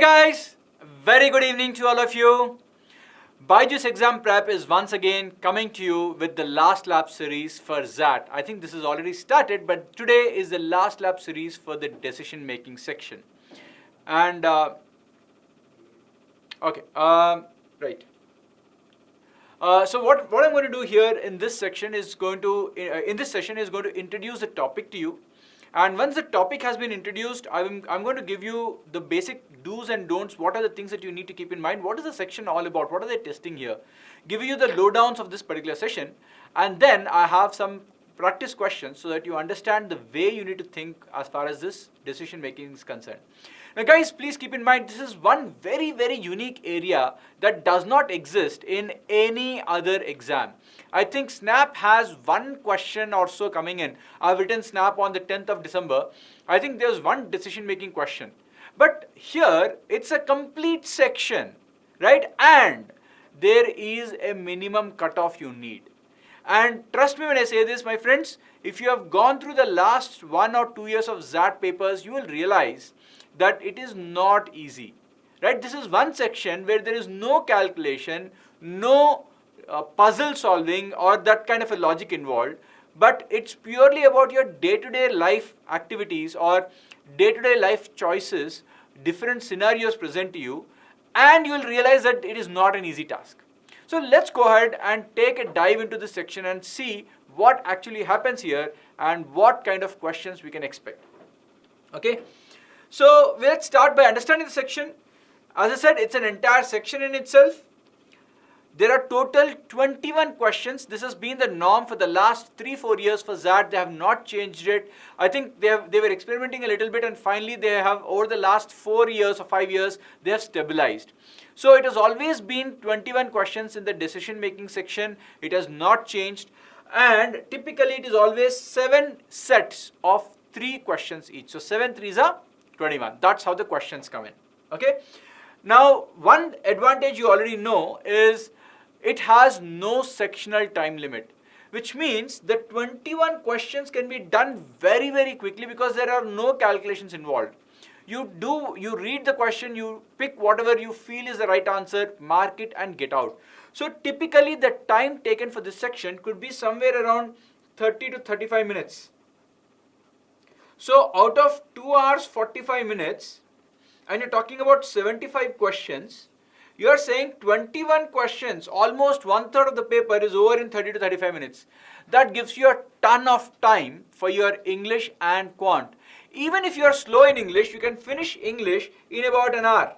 Guys, very good evening to all of you. BYJU'S Exam Prep is once again coming to you with the last lap series for XAT. I think this is already started, but today is the last lap series for the decision making section. And right. So what I'm going to do here in this section is going to introduce the topic to you. And once the topic has been introduced, I'm going to give you the basic do's and don'ts. What are the things that you need to keep in mind? What is the section all about? What are they testing here? Give you the lowdowns of this particular session. And then I have some practice questions so that you understand the way you need to think as far as this decision making is concerned. Now guys, please keep in mind, this is one very, very unique area that does not exist in any other exam. I think SNAP has one question or so coming in. I've written SNAP on the 10th of December. I think there's one decision making question. But here, it's a complete section, right? And there is a minimum cutoff you need. And trust me when I say this, my friends, if you have gone through the last 1 or 2 years of XAT papers, you will realize that it is not easy, right? This is one section where there is no calculation, no puzzle solving or that kind of a logic involved, but it's purely about your day-to-day life activities or day-to-day life choices, different scenarios present to you, and you will realize that it is not an easy task. So let's go ahead and take a dive into this section and see what actually happens here and what kind of questions we can expect. Okay, so let's start by understanding the section. As I said, it's an entire section in itself. There are total 21 questions. This has been the norm for the last 3-4 years for XAT. They have not changed it. I think they were experimenting a little bit, and finally they have, over the last 4 years or 5 years, they have stabilized. So it has always been 21 questions in the decision making section. It has not changed, and typically it is always 7 sets of 3 questions each. So 7 threes are 21. That's how the questions come in. Okay. Now, one advantage you already know is it has no sectional time limit, which means the 21 questions can be done very, very quickly because there are no calculations involved. You read the question, you pick whatever you feel is the right answer, mark it and get out. So typically the time taken for this section could be somewhere around 30 to 35 minutes. So out of 2 hours 45 minutes, and you're talking about 75 questions, you are saying 21 questions, almost 1/3 of the paper is over in 30 to 35 minutes. That gives you a ton of time for your English and quant. Even if you are slow in English, you can finish English in about an hour.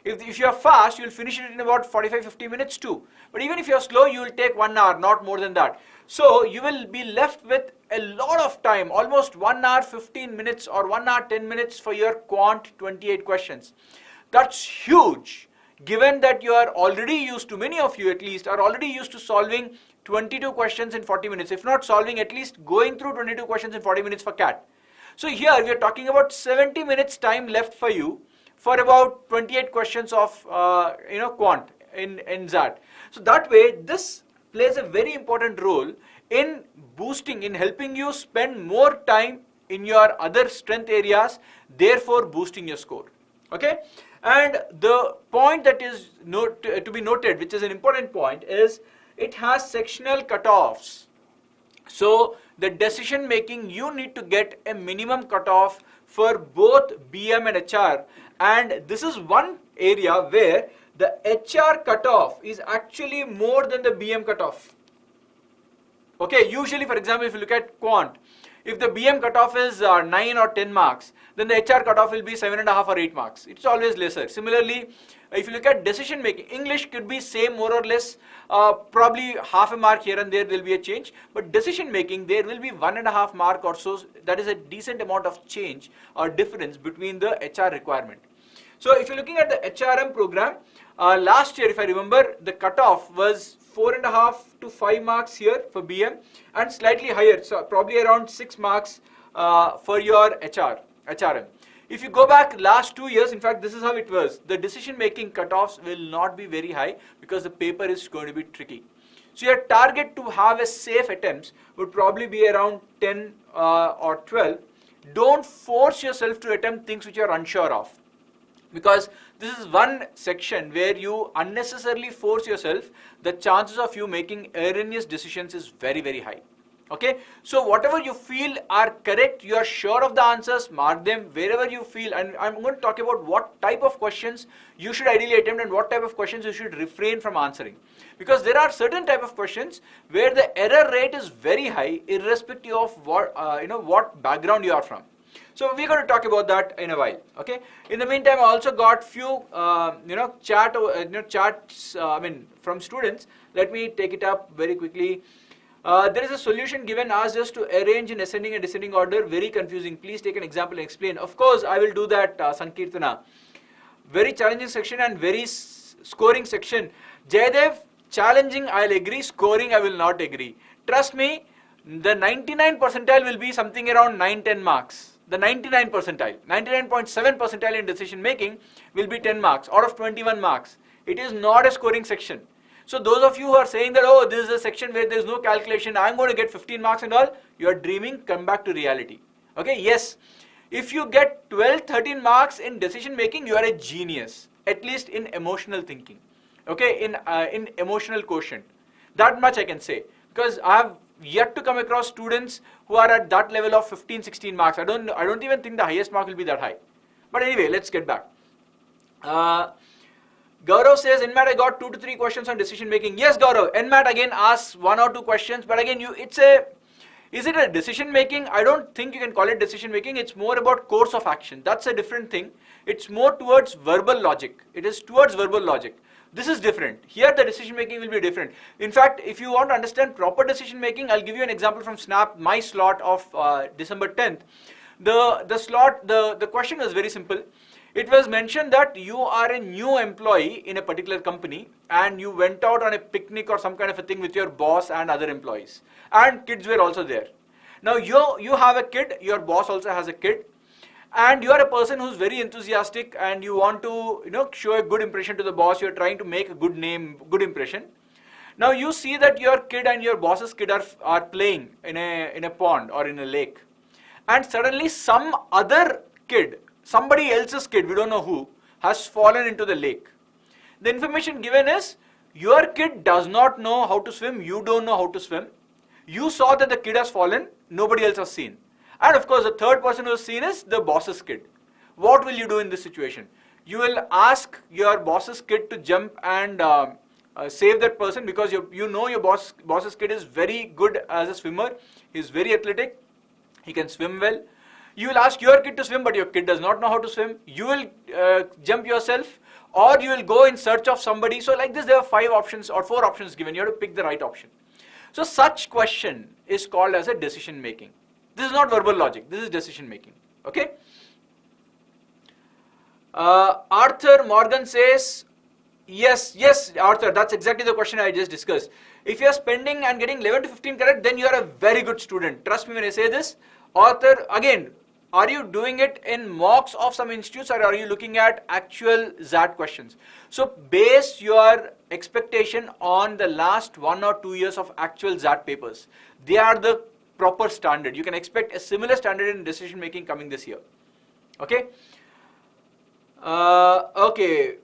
If you are fast, you will finish it in about 45-50 minutes too. But even if you are slow, you will take 1 hour, not more than that. So you will be left with a lot of time, almost 1 hour 15 minutes or 1 hour 10 minutes for your quant 28 questions. That's huge, given that you are already used to, many of you at least, are already used to solving 22 questions in 40 minutes. If not solving, at least going through 22 questions in 40 minutes for CAT. So here we are talking about 70 minutes time left for you for about 28 questions of quant in XAT. So that way, this plays a very important role in boosting, in helping you spend more time in your other strength areas, therefore boosting your score. Okay, and the point that is to be noted, which is an important point, is it has sectional cutoffs. So the decision making, you need to get a minimum cutoff for both BM and HR, and this is one area where the HR cutoff is actually more than the BM cutoff. Okay, usually, for example, if you look at quant, if the BM cutoff is 9 or 10 marks, then the HR cutoff will be 7.5 or 8 marks. It's always lesser. Similarly, if you look at decision making, English could be same more or less, probably half a mark here and there will be a change. But decision making, there will be 1.5 mark or so. That is a decent amount of change or difference between the HR requirement. So if you're looking at the HRM program, last year, if I remember, the cutoff was 4.5 to 5 marks here for BM and slightly higher, so probably around 6 marks for your HRM. If you go back last 2 years, in fact, this is how it was. The decision making cutoffs will not be very high because the paper is going to be tricky. So your target to have a safe attempts would probably be around 10 or 12. Don't force yourself to attempt things which you are unsure of. because this is one section where you unnecessarily force yourself. The chances of you making erroneous decisions is very, very high. Okay, so whatever you feel are correct, you are sure of the answers, mark them wherever you feel. And I'm going to talk about what type of questions you should ideally attempt and what type of questions you should refrain from answering. Because there are certain type of questions where the error rate is very high, irrespective of what what background you are from. So we're going to talk about that in a while. Okay. In the meantime, I also got few chats from students. Let me take it up very quickly. There is a solution given, asked us to arrange in ascending and descending order. Very confusing. Please take an example and explain. Of course, I will do that, Sankirtana. Very challenging section and very scoring section. Jaydev, challenging, I'll agree. Scoring, I will not agree. Trust me, the 99 percentile will be something around 9-10 marks. The 99 percentile, 99.7 percentile in decision making will be 10 marks out of 21 marks. It is not a scoring section. So those of you who are saying that, oh, this is a section where there is no calculation, I'm going to get 15 marks and all, you are dreaming, come back to reality. Okay, yes, if you get 12, 13 marks in decision making, you are a genius, at least in emotional thinking. Okay, in emotional quotient. That much I can say, because I have yet to come across students who are at that level of 15, 16 marks. I don't even think the highest mark will be that high. But anyway, let's get back. Gaurav says, NMAT I got 2 to 3 questions on decision making. Yes, Gaurav, NMAT again asks 1 or 2 questions, but again, is it a decision making? I don't think you can call it decision making. It's more about course of action. That's a different thing. It's more towards verbal logic. It is towards verbal logic. This is different. Here the decision making will be different. In fact, if you want to understand proper decision making, I'll give you an example from Snap, my slot of December 10th. The question was very simple. It was mentioned that you are a new employee in a particular company and you went out on a picnic or some kind of a thing with your boss and other employees. And kids were also there. Now you have a kid, your boss also has a kid, and you are a person who's very enthusiastic and you want to show a good impression to the boss. You're trying to make a good name, good impression. Now you see that your kid and your boss's kid are playing in a pond or in a lake, and suddenly some other kid, somebody else's kid, we don't know who, has fallen into the lake. The information given is, your kid does not know how to swim, you don't know how to swim. You saw that the kid has fallen, nobody else has seen. And of course, the third person who has seen is the boss's kid. What will you do in this situation? You will ask your boss's kid to jump and save that person, because you know your boss's kid is very good as a swimmer. He is very athletic. He can swim well. You will ask your kid to swim, but your kid does not know how to swim. You will jump yourself, or you will go in search of somebody. So like this, there are 5 options or 4 options given. You have to pick the right option. So such question is called as a decision making. This is not verbal logic. This is decision making. Okay. Arthur Morgan says, yes, Arthur, that's exactly the question I just discussed. If you are spending and getting 11 to 15 correct, then you are a very good student. Trust me when I say this. Arthur, again, are you doing it in mocks of some institutes, or are you looking at actual XAT questions? So base your expectation on the last 1 or 2 years of actual XAT papers. They are the proper standard. You can expect a similar standard in decision making coming this year. Okay. Okay.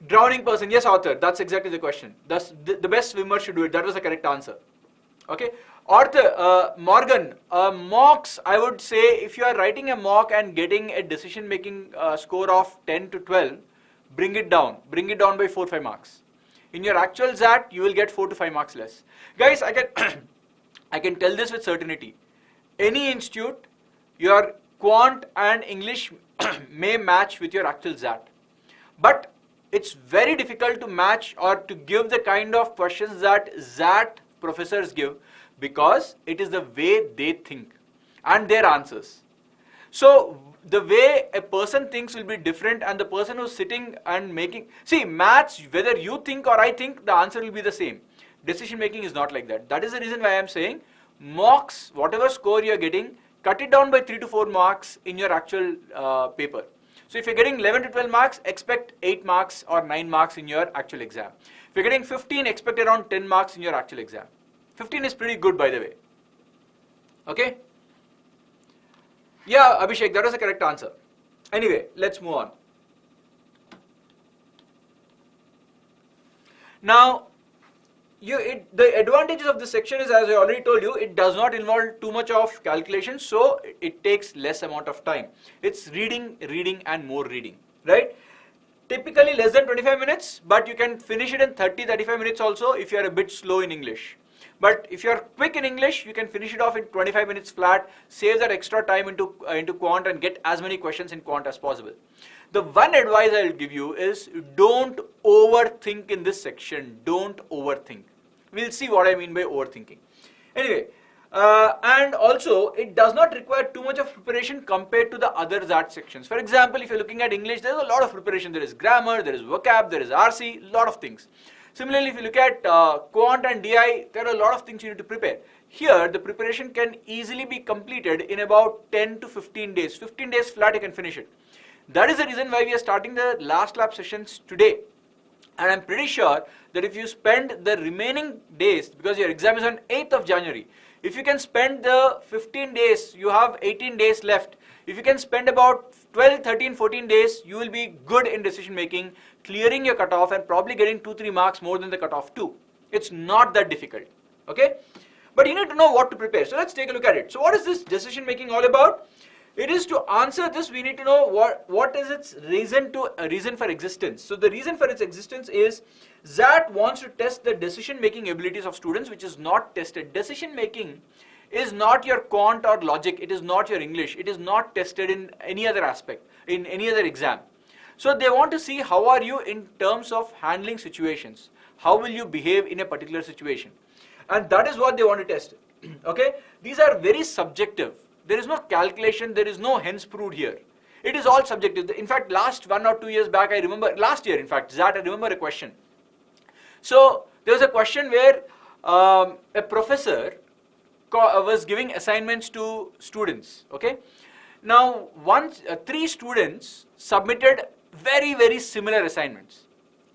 Drowning person. Yes, Arthur. That's exactly the question. That's the best swimmer should do it. That was the correct answer. Okay. Arthur, Morgan, mocks, I would say, if you are writing a mock and getting a decision making score of 10 to 12, bring it down by 4-5 marks. In your actual XAT, you will get 4 to 5 marks less. Guys, I can tell this with certainty. Any institute, your quant and English may match with your actual XAT. But it's very difficult to match or to give the kind of questions that XAT professors give, because it is the way they think and their answers. So the way a person thinks will be different, and the person who's sitting and making, see, maths, whether you think or I think, the answer will be the same. Decision making is not like that. That is the reason why I am saying mocks, whatever score you are getting, cut it down by 3 to 4 marks in your actual paper. So if you're getting 11 to 12 marks, expect 8 marks or 9 marks in your actual exam. If you're getting 15, expect around 10 marks in your actual exam. 15 is pretty good, by the way. Okay? Yeah, Abhishek, that was the correct answer. Anyway, let's move on. Now, the advantages of this section is, as I already told you, it does not involve too much of calculation, so it takes less amount of time. It's reading, reading and more reading, right? Typically less than 25 minutes, but you can finish it in 30-35 minutes also if you are a bit slow in English. But if you are quick in English, you can finish it off in 25 minutes flat, save that extra time into quant and get as many questions in quant as possible. The one advice I will give you is don't overthink in this section. Don't overthink. We'll see what I mean by overthinking. Anyway, and also it does not require too much of preparation compared to the other XAT sections. For example, if you're looking at English, there's a lot of preparation. There is grammar, there is vocab, there is RC, lot of things. Similarly, if you look at quant and DI, there are a lot of things you need to prepare. Here, the preparation can easily be completed in about 10 to 15 days. 15 days flat, you can finish it. That is the reason why we are starting the last lab sessions today. And I'm pretty sure that if you spend the remaining days, because your exam is on 8th of January, if you can spend the 15 days, you have 18 days left. If you can spend about 12, 13, 14 days, you will be good in decision making, clearing your cutoff and probably getting 2-3 marks more than the cutoff too. It's not that difficult, okay? But you need to know what to prepare. So let's take a look at it. So what is this decision making all about? It is to answer this, we need to know what is its reason for existence. So the reason for its existence is XAT wants to test the decision making abilities of students, which is not tested. Decision making is not your quant or logic, it is not your English, it is not tested in any other aspect, in any other exam. So they want to see how are you in terms of handling situations, how will you behave in a particular situation, and that is what they want to test. Okay, these are very subjective. There is no calculation, there is no hence proved here. It is all subjective. In fact, last 1 or 2 years back, I remember, last year in fact, XAT, I remember a question. So there was a question where a professor was giving assignments to students, okay. Now, 3 students submitted very similar assignments,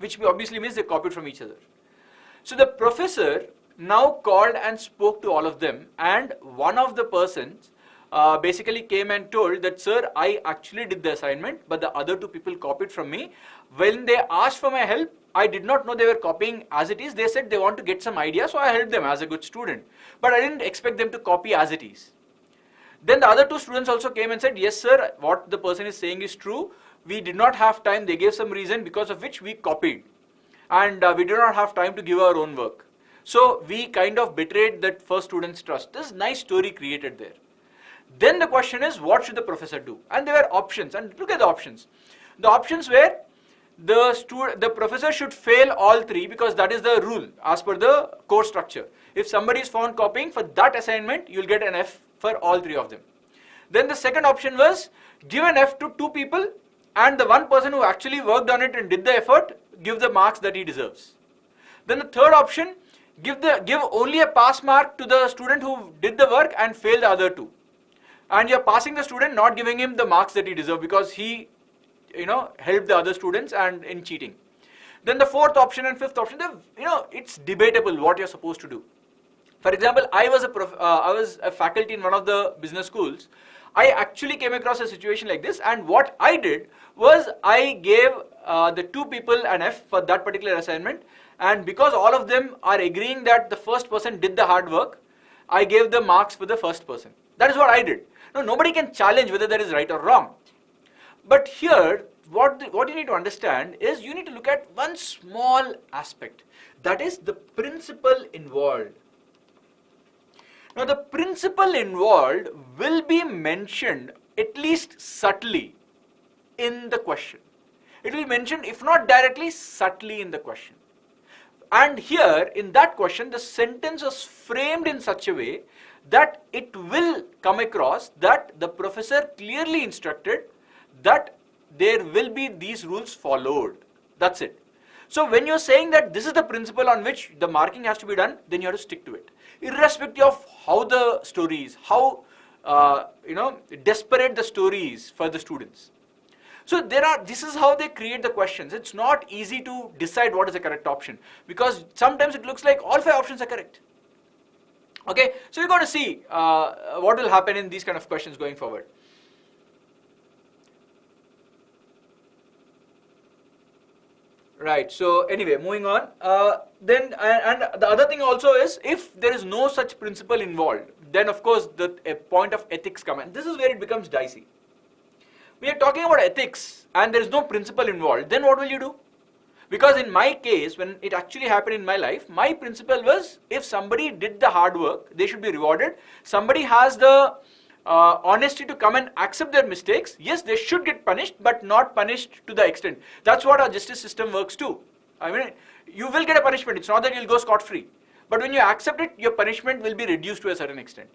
which obviously means they copied from each other. So the professor now called and spoke to all of them, and one of the persons basically came and told that, sir, I actually did the assignment, but the other 2 people copied from me. When they asked for my help, I did not know they were copying as it is. They said they want to get some idea, so I helped them as a good student. But I didn't expect them to copy as it is. Then the other 2 students also came and said, yes sir, what the person is saying is true. We did not have time. They gave some reason because of which we copied. And we did not have time to give our own work. So we kind of betrayed that first student's trust. This nice story created there. Then the question is, what should the professor do? And there were options, and look at the options. The options were, the professor should fail all 3 because that is the rule as per the course structure. If somebody is found copying for that assignment, you will get an F for all 3 of them. Then the second option was, give an F to 2 people, and the one person who actually worked on it and did the effort, give the marks that he deserves. Then the third option, give only a pass mark to the student who did the work and fail the other 2. And you're passing the student, not giving him the marks that he deserves because he, helped the other students and in cheating. Then the fourth option and fifth option, it's debatable what you're supposed to do. For example, I was a faculty in one of the business schools. I actually came across a situation like this, and what I did was I gave the 2 people an F for that particular assignment, and because all of them are agreeing that the first person did the hard work, I gave the marks for the first person. That is what I did. Now, nobody can challenge whether that is right or wrong. But here, what you need to understand is you need to look at one small aspect. That is the principle involved. Now, the principle involved will be mentioned at least subtly in the question. It will be mentioned, if not directly, subtly in the question. And here, in that question, the sentence was framed in such a way that it will come across that the professor clearly instructed that there will be these rules followed. That's it. So when you're saying that this is the principle on which the marking has to be done, then you have to stick to it, irrespective of how the story is, how desperate the story is for the students. So this is how they create the questions. It's not easy to decide what is the correct option because sometimes it looks like all 5 options are correct. Okay, so you're going to see what will happen in these kind of questions going forward. Right. So anyway, moving on. Then and the other thing also is, if there is no such principle involved, then of course a point of ethics come, and this is where it becomes dicey. We are talking about ethics and there is no principle involved. Then what will you do? Because in my case, when it actually happened in my life, my principle was, if somebody did the hard work, they should be rewarded. Somebody has the honesty to come and accept their mistakes, yes, they should get punished, but not punished to the extent. That's what our justice system works too. I mean, you will get a punishment. It's not that you'll go scot-free. But when you accept it, your punishment will be reduced to a certain extent.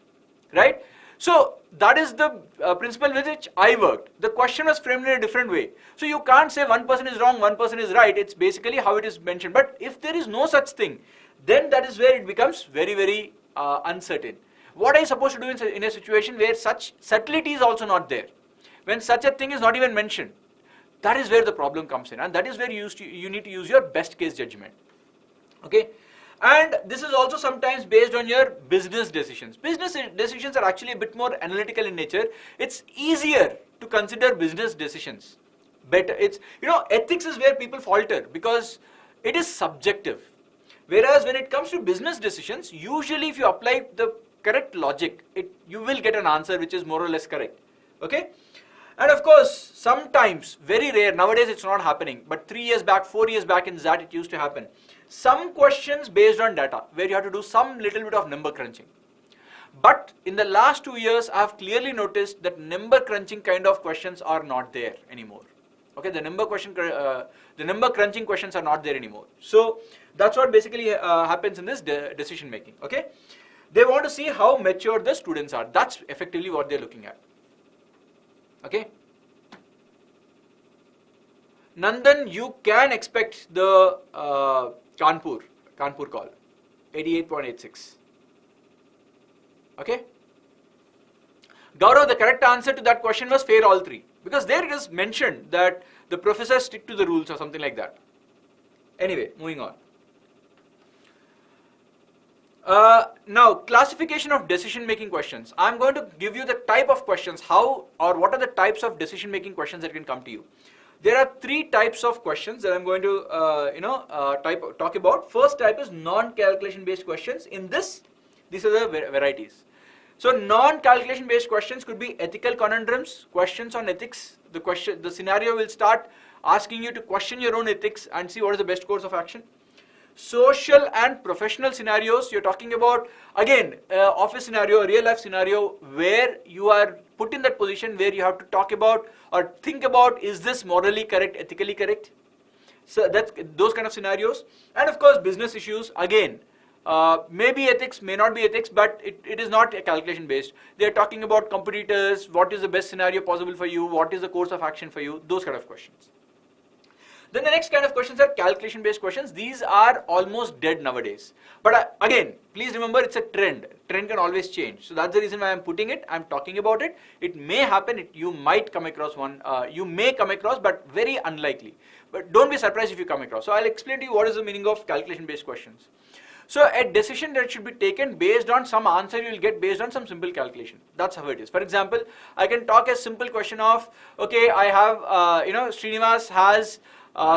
Right? So that is the principle with which I worked. The question was framed in a different way. So you can't say one person is wrong, one person is right. It's basically how it is mentioned. But if there is no such thing, then that is where it becomes very, very uncertain. What are you supposed to do in a situation where such subtlety is also not there? When such a thing is not even mentioned, that is where the problem comes in, and that is where you need to use your best case judgment. Okay? And this is also sometimes based on your business decisions. Business decisions are actually a bit more analytical in nature. It's easier to consider business decisions. Better, it's, ethics is where people falter because it is subjective. Whereas when it comes to business decisions, usually if you apply the correct logic, you will get an answer which is more or less correct. Okay? And of course, sometimes, very rare, nowadays it's not happening, but 3 years back, 4 years back in XAT it used to happen. Some questions based on data, where you have to do some little bit of number crunching. But in the last 2 years, I have clearly noticed that number crunching kind of questions are not there anymore. Okay, the number crunching questions are not there anymore. So that's what basically happens in this decision making. Okay, they want to see how mature the students are. That's effectively what they're looking at. Okay. Nandan, you can expect the Kanpur call, 88.86. Okay. Gaurav, the correct answer to that question was fair all three, because there it is mentioned that the professors stick to the rules or something like that. Anyway, moving on. Now, classification of decision-making questions. I'm going to give you the type of questions, what are the types of decision-making questions that can come to you. There are 3 types of questions that I'm going to, talk about. First type is non-calculation based questions. In this, these are the varieties. So, non-calculation based questions could be ethical conundrums, questions on ethics. The scenario will start asking you to question your own ethics and see what is the best course of action. Social and professional scenarios, you're talking about, again, office scenario, real life scenario, where you are put in that position where you have to talk about or think about, is this morally correct, ethically correct? So that's those kind of scenarios. And of course, business issues, again, maybe ethics, may not be ethics, but it is not a calculation based. They're talking about competitors, what is the best scenario possible for you, what is the course of action for you, those kind of questions. Then the next kind of questions are calculation based questions. These are almost dead nowadays. But again, please remember, it's a trend. Trend can always change. So that's the reason why I'm putting it, I'm talking about it. It may happen, you might come across one, you may come across, but very unlikely. But don't be surprised if you come across. So I'll explain to you what is the meaning of calculation based questions. So a decision that should be taken based on some answer you will get based on some simple calculation. That's how it is. For example, I can talk a simple question of, okay, I have, Srinivas has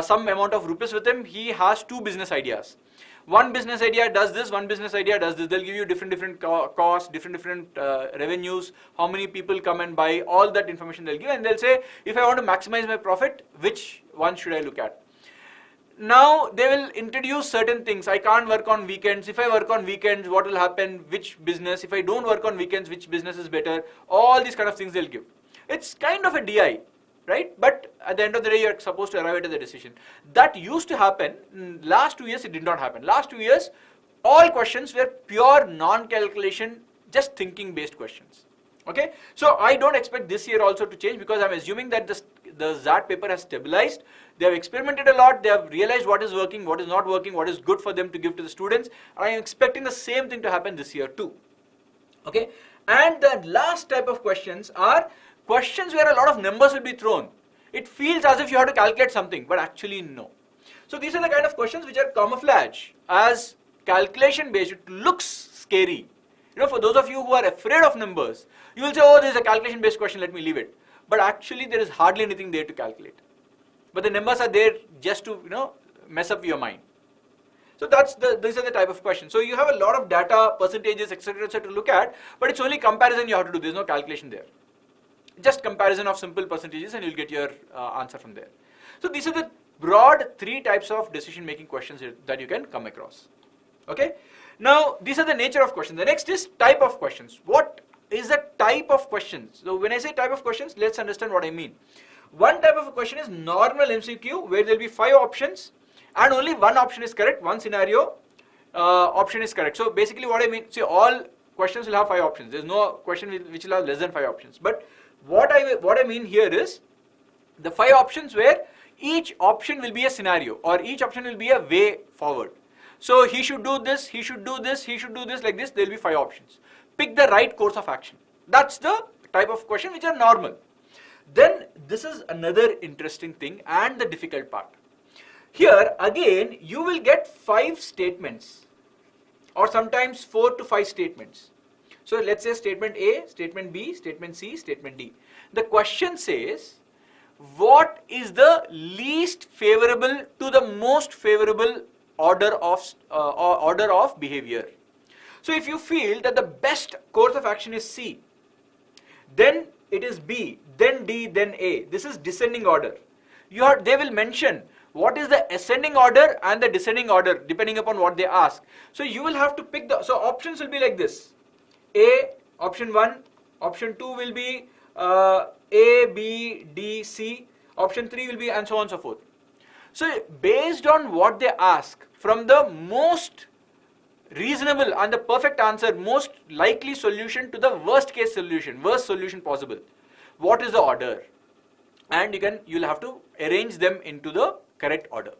some amount of rupees with him. He has 2 business ideas. One business idea does this, one business idea does this. They'll give you different costs, different revenues, how many people come and buy, all that information they'll give, and they'll say, if I want to maximize my profit, which one should I look at? Now they will introduce certain things. I can't work on weekends. If I work on weekends, what will happen? Which business? If I don't work on weekends, which business is better? All these kind of things they'll give. It's kind of a DI, right? But at the end of the day, you're supposed to arrive at the decision. That used to happen. In last 2 years, it did not happen. Last 2 years, all questions were pure non-calculation, just thinking-based questions. Okay, so I don't expect this year also to change, because I'm assuming that the XAT paper has stabilized. They have experimented a lot. They have realized what is working, what is not working, what is good for them to give to the students. And I am expecting the same thing to happen this year too. Okay, and the last type of questions are questions where a lot of numbers will be thrown. It feels as if you have to calculate something, but actually no. So these are the kind of questions which are camouflage as calculation based. It looks scary. For those of you who are afraid of numbers, you will say, oh, this is a calculation based question, let me leave it. But actually there is hardly anything there to calculate. But the numbers are there just to, mess up your mind. So these are the type of questions. So you have a lot of data, percentages, etc., to look at, but it's only comparison you have to do. There's no calculation there. Just comparison of simple percentages, and you'll get your answer from there. So these are the broad 3 types of decision-making questions that you can come across. Okay. Now these are the nature of questions. The next is type of questions. What is the type of questions? So when I say type of questions, let's understand what I mean. One type of a question is normal MCQ, where there will be 5 options and only one option is correct, one scenario option is correct. So basically what I mean, see, all questions will have 5 options. There's no question which will have less than 5 options. But what I mean here is the 5 options where each option will be a scenario, or each option will be a way forward. So he should do this, he should do this, he should do this, like this. There will be 5 options. Pick the right course of action. That's the type of question which are normal. Then this is another interesting thing and the difficult part. Here again you will get 5 statements, or sometimes 4 to 5 statements. So let's say statement A, statement B, statement C, statement D. The question says, what is the least favorable to the most favorable order of behavior? So if you feel that the best course of action is C, then it is B, then D, then A. This is descending order. They will mention what is the ascending order and the descending order depending upon what they ask. So you will have to pick so options will be like this. A, option 1, option 2 will be A, B, D, C, option 3 will be, and so on and so forth. So based on what they ask, from the most reasonable and the perfect answer, most likely solution to the worst case solution, worst solution possible, what is the order? And you'll have to arrange them into the correct order.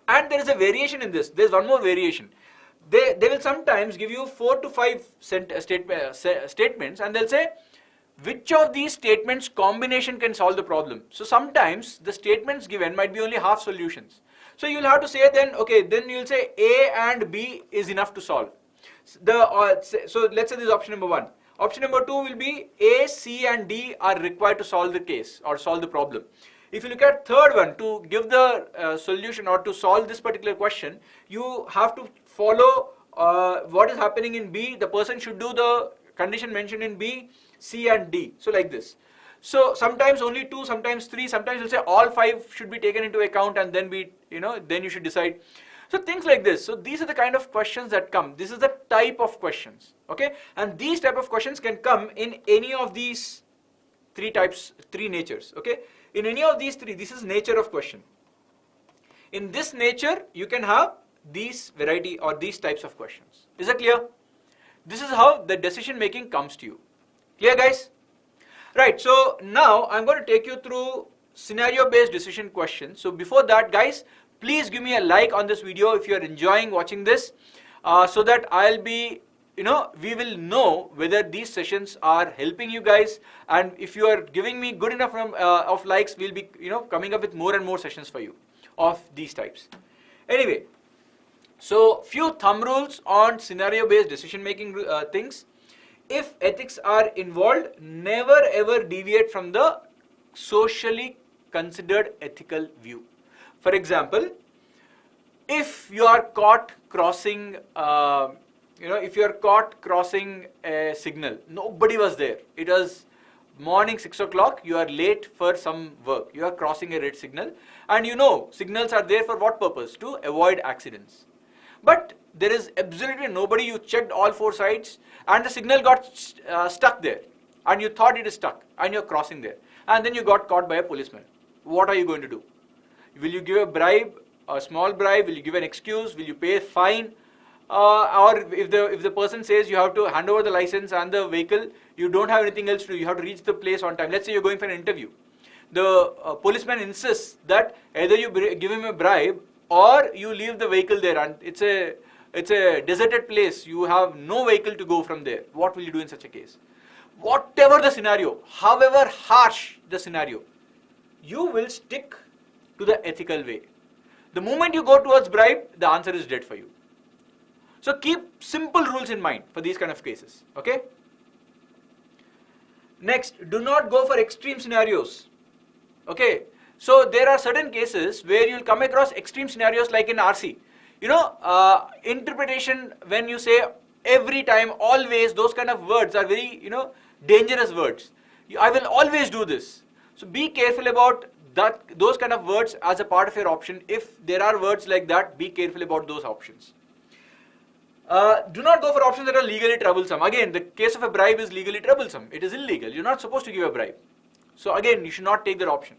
And there is a variation in this. There's one more variation. They will sometimes give you 4 to 5 statements, and they'll say which of these statements combination can solve the problem. So sometimes the statements given might be only half solutions. So you'll have to say then, okay, then you'll say A and B is enough to solve. So let's say this is option number 1. Option number 2 will be A, C and D are required to solve the case or solve the problem. If you look at third one, to give the solution or to solve this particular question, you have to follow what is happening in B. The person should do the condition mentioned in B, C and D. So like this. So sometimes only 2, sometimes 3, sometimes you'll say all 5 should be taken into account, and then then you should decide. So things like this. So these are the kind of questions that come. This is the type of questions. Okay. And these type of questions can come in any of these 3 types, 3 natures. Okay. In any of these 3, this is nature of question. In this nature, you can have these variety or these types of questions. Is that clear? This is how the decision making comes to you. Clear, guys? Right. So now I'm going to take you through scenario based decision questions. So before that, guys, please give me a like on this video if you're enjoying watching this, so that I'll be, we will know whether these sessions are helping you guys, and if you are giving me good enough of likes, we'll be, coming up with more and more sessions for you of these types. Anyway, so few thumb rules on scenario based decision making things. If ethics are involved, never ever deviate from the socially considered ethical view. For example, if you are caught crossing, if you are caught crossing a signal, nobody was there. It was morning 6 o'clock, you are late for some work, you are crossing a red signal, and signals are there for what purpose? To avoid accidents. But there is absolutely nobody, you checked all 4 sides and the signal got stuck there, and you thought it is stuck, and you're crossing there, and then you got caught by a policeman. What are you going to do? Will you give a bribe, a small bribe? Will you give an excuse? Will you pay a fine? Or if the person says you have to hand over the license and the vehicle, you don't have anything else to do, you have to reach the place on time. Let's say you're going for an interview. The policeman insists that either you give him a bribe or you leave the vehicle there, and it's a deserted place, you have no vehicle to go from there. What will you do in such a case? Whatever the scenario, however harsh the scenario, you will stick to the ethical way. The moment you go towards bribe, the answer is dead for you. So keep simple rules in mind for these kind of cases. Okay. Next, do not go for extreme scenarios. Okay. So there are certain cases where you'll come across extreme scenarios like in RC. Interpretation, when you say every time, always, those kind of words are very, dangerous words. I will always do this. So be careful about those kind of words as a part of your option. If there are words like that, be careful about those options. Do not go for options that are legally troublesome. Again, the case of a bribe is legally troublesome. It is illegal. You're not supposed to give a bribe. So again, you should not take that option.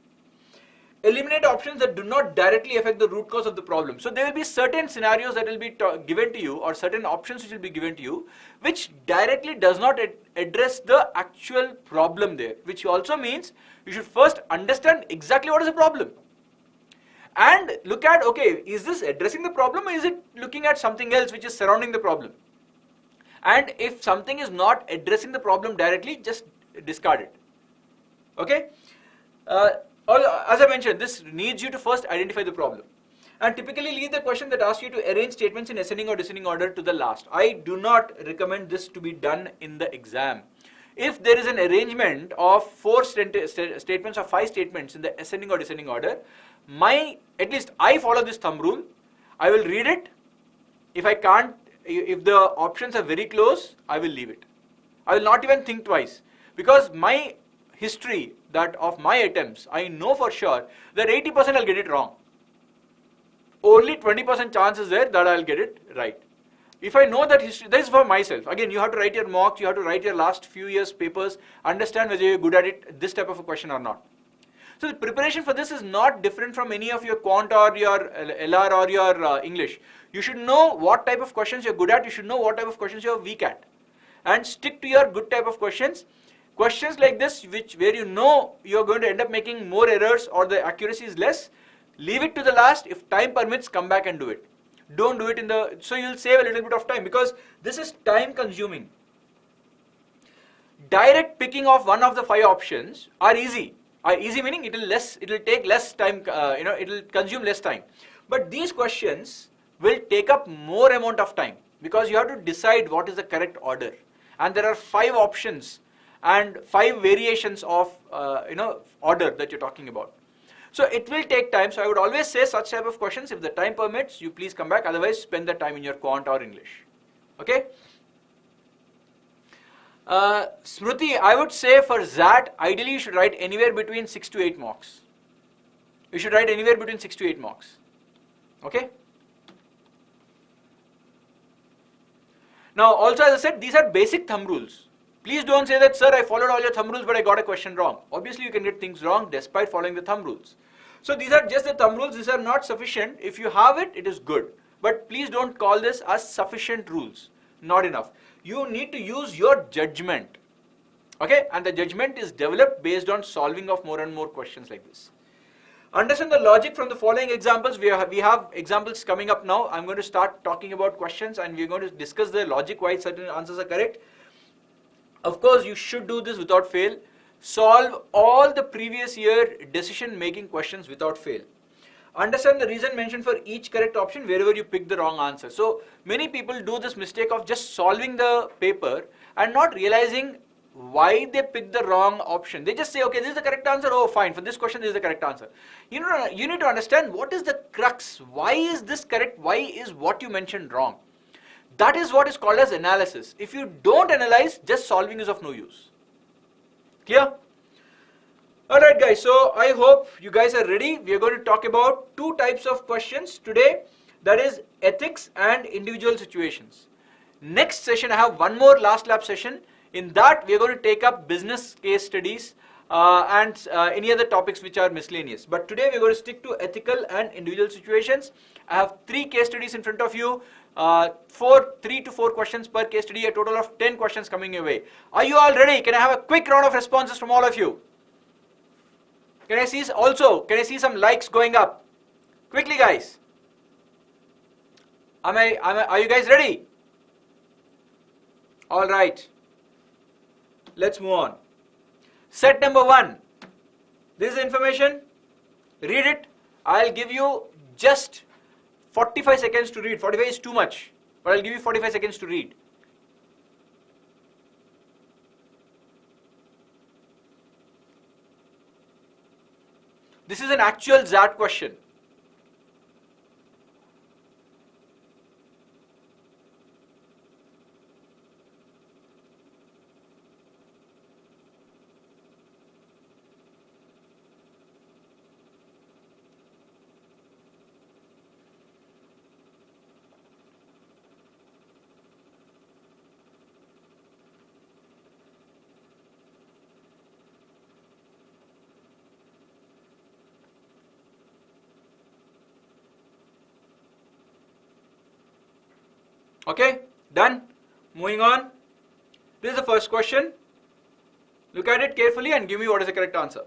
Eliminate options that do not directly affect the root cause of the problem. So there will be certain scenarios that will be given to you, or certain options which will be given to you, which directly does not address the actual problem there, which also means you should first understand exactly what is the problem. And look at, okay, is this addressing the problem, or is it looking at something else which is surrounding the problem? And if something is not addressing the problem directly, just discard it. Okay? As I mentioned, this needs you to first identify the problem. And typically leave the question that asks you to arrange statements in ascending or descending order to the last. I do not recommend this to be done in the exam. If there is an arrangement of 4 statements or 5 statements in the ascending or descending order, at least I follow this thumb rule. I will read it. If the options are very close, I will leave it. I will not even think twice, because my history of my attempts, I know for sure that 80% I'll get it wrong. Only 20% chance is there that I'll get it right. If I know that history, that is for myself. Again, you have to write your mocks, you have to write your last few years papers, understand whether you're good at it, this type of a question or not. So the preparation for this is not different from any of your quant or your LR or your English. You should know what type of questions you're good at, you should know what type of questions you're weak at. And stick to your good type of questions. Questions like this, where you know you're going to end up making more errors or the accuracy is less, leave it to the last. If time permits, come back and do it. Don't do it so you'll save a little bit of time, because this is time consuming. Direct picking of one of the 5 options are easy. Easy meaning it will take less time, it will consume less time. But these questions will take up more amount of time, because you have to decide what is the correct order. And there are 5 options and 5 variations of order that you're talking about. So it will take time. So I would always say such type of questions, if the time permits, you please come back. Otherwise, spend the time in your quant or English. Okay? Smriti, I would say for XAT, ideally you should write anywhere between 6 to 8 mocks. You should write anywhere between 6 to 8 mocks. Okay? Now, also as I said, these are basic thumb rules. Please don't say that, sir, I followed all your thumb rules, but I got a question wrong. Obviously, you can get things wrong despite following the thumb rules. So these are just the thumb rules. These are not sufficient. If you have it, it is good. But please don't call this as sufficient rules. Not enough. You need to use your judgment. Okay? And the judgment is developed based on solving of more and more questions like this. Understand the logic from the following examples. We have examples coming up now. I'm going to start talking about questions, and we're going to discuss the logic why certain answers are correct. Of course, you should do this without fail. Solve all the previous year decision making questions without fail. Understand the reason mentioned for each correct option wherever you pick the wrong answer. So many people do this mistake of just solving the paper and not realizing why they picked the wrong option. They just say, okay, this is the correct answer. Oh, fine. For this question, this is the correct answer. You need to understand what is the crux. Why is this correct? Why is what you mentioned wrong? That is what is called as analysis. If you don't analyze, just solving is of no use. Clear? Alright guys, so I hope you guys are ready. We are going to talk about 2 types of questions today. That is ethics and individual situations. Next session, I have one more last lab session. In that, we are going to take up business case studies and any other topics which are miscellaneous. But today, we are going to stick to ethical and individual situations. I have 3 case studies in front of you. 3 to 4 questions per case study, a total of 10 questions coming your way. Are you all ready? Can I have a quick round of responses from all of you? Can I see some likes going up? Quickly guys. Are you guys ready? Alright. Let's move on. Set number 1. This is information. Read it. I'll give you just 45 seconds to read. 45 is too much, but I'll give you 45 seconds to read. This is an actual XAT question. Okay, done. Moving on. This is the first question. Look at it carefully and give me what is the correct answer.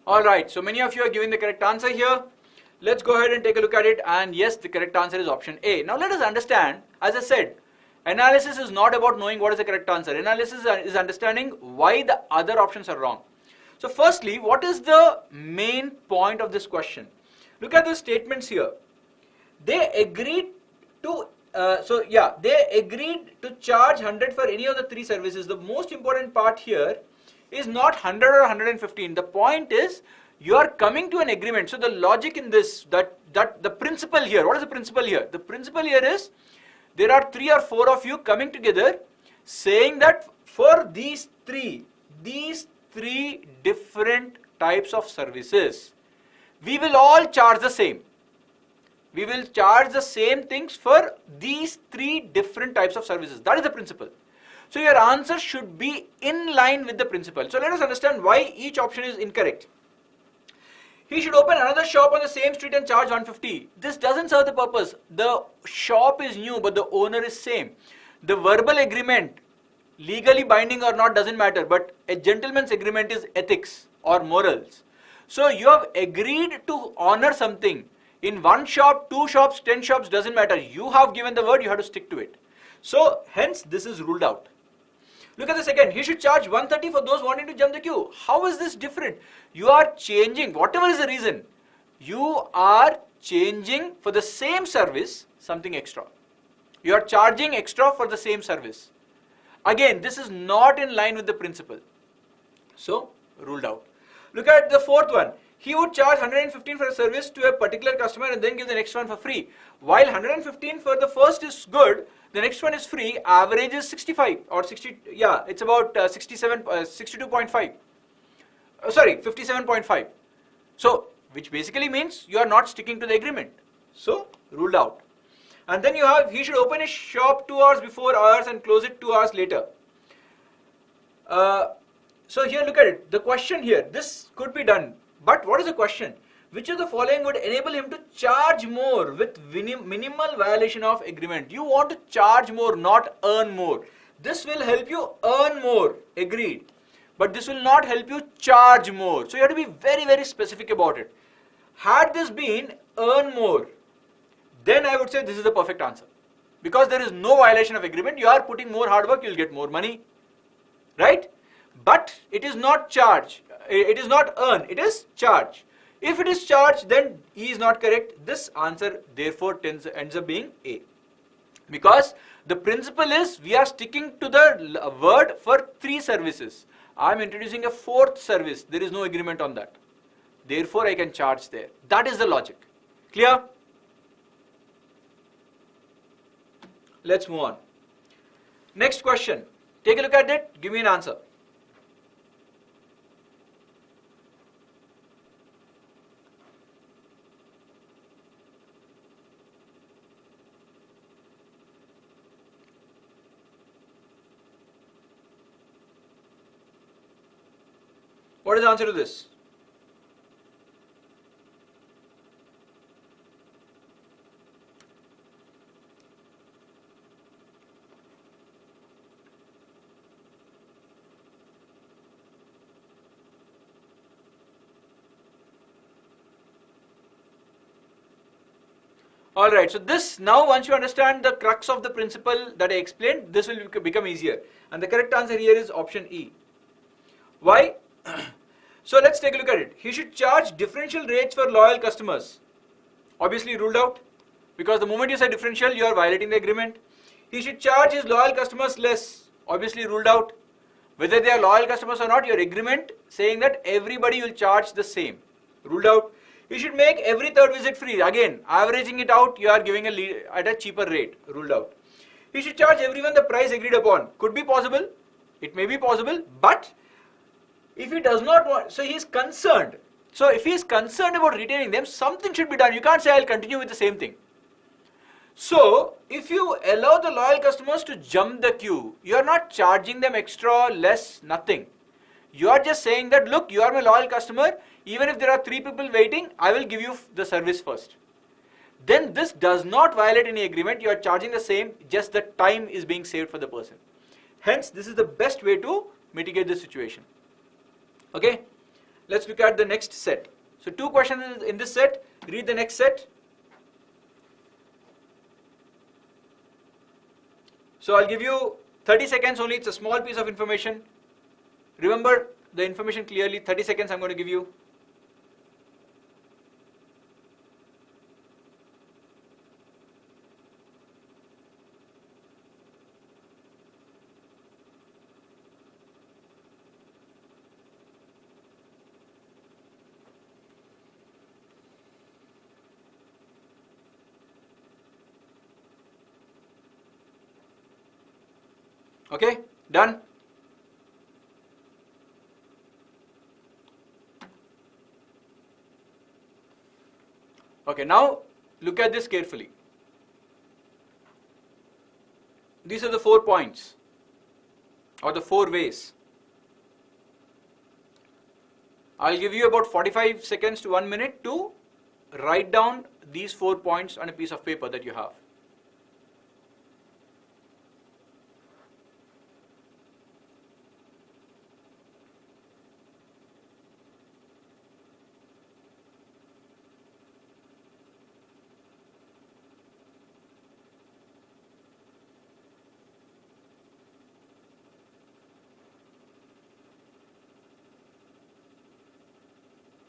Alright, so many of you are giving the correct answer here. Let's go ahead and take a look at it, and yes, the correct answer is option A. Now let us understand, as I said, analysis is not about knowing what is the correct answer. Analysis is understanding why the other options are wrong. So firstly, what is the main point of this question? Look at the statements here. They agreed to they agreed to charge 100 for any of the three services. The most important part here is not 100 or 115. The point is you are coming to an agreement. So the logic in this, that the principle here, what is the principle here? The principle here is there are 3 or 4 of you coming together saying that for these three different types of services, we will all charge the same. We will charge the same things for these 3 different types of services. That is the principle. So your answer should be in line with the principle. So let us understand why each option is incorrect. He should open another shop on the same street and charge 150. This doesn't serve the purpose. The shop is new, but the owner is same. The verbal agreement, legally binding or not, doesn't matter, but a gentleman's agreement is ethics or morals. So you have agreed to honor something. In 1 shop, 2 shops, 10 shops, doesn't matter. You have given the word, you have to stick to it. So hence this is ruled out. Look at the second. He should charge 130 for those wanting to jump the queue. How is this different? You are changing, whatever is the reason, you are changing for the same service something extra. You are charging extra for the same service. Again, this is not in line with the principle. So, ruled out. Look at the fourth one. He would charge 115 for a service to a particular customer and then give the next one for free. While 115 for the first is good, the next one is free, average is 65 or 60, yeah, it's about 62.5. Sorry, 57.5. So, which basically means you are not sticking to the agreement. So, ruled out. And then you have, he should open his shop 2 hours before hours and close it 2 hours later. So here look at it. The question here, this could be done. But what is the question? Which of the following would enable him to charge more with minimal violation of agreement? You want to charge more, not earn more. This will help you earn more, agreed. But this will not help you charge more. So you have to be very, very specific about it. Had this been earn more, then I would say this is the perfect answer. Because there is no violation of agreement, you are putting more hard work, you will get more money. Right? But it is not charge. It is not earn, it is charge. If it is charge, then he is not correct. This answer therefore ends up being A. Because the principle is we are sticking to the word for 3 services. I am introducing a 4th service. There is no agreement on that. Therefore, I can charge there. That is the logic. Clear? Let's move on. Next question. Take a look at it. Give me an answer. What is the answer to this? Alright, so this, now once you understand the crux of the principle that I explained, this will become easier. And the correct answer here is option E. Why? So let's take a look at it. He should charge differential rates for loyal customers. Obviously ruled out, because the moment you say differential, you are violating the agreement. He should charge his loyal customers less. Obviously ruled out. Whether they are loyal customers or not, your agreement saying that everybody will charge the same. Ruled out. You should make every third visit free. Again, averaging it out, you are giving at a cheaper rate. Ruled out. He should charge everyone the price agreed upon. Could be possible. It may be possible. But if he does not want, so he is concerned. So if he is concerned about retaining them, something should be done. You can't say I'll continue with the same thing. So if you allow the loyal customers to jump the queue, you are not charging them extra, less, nothing. You are just saying that, look, you are my loyal customer. Even if there are 3 people waiting, I will give you the service first. Then this does not violate any agreement. You are charging the same, just the time is being saved for the person. Hence, this is the best way to mitigate this situation. Okay, let's look at the next set. So 2 questions in this set. Read the next set. So I'll give you 30 seconds only. It's a small piece of information. Remember the information clearly. 30 seconds I'm going to give you. Okay, done? Okay, now look at this carefully. These are the 4 points or the 4 ways. I'll give you about 45 seconds to 1 minute to write down these 4 points on a piece of paper that you have.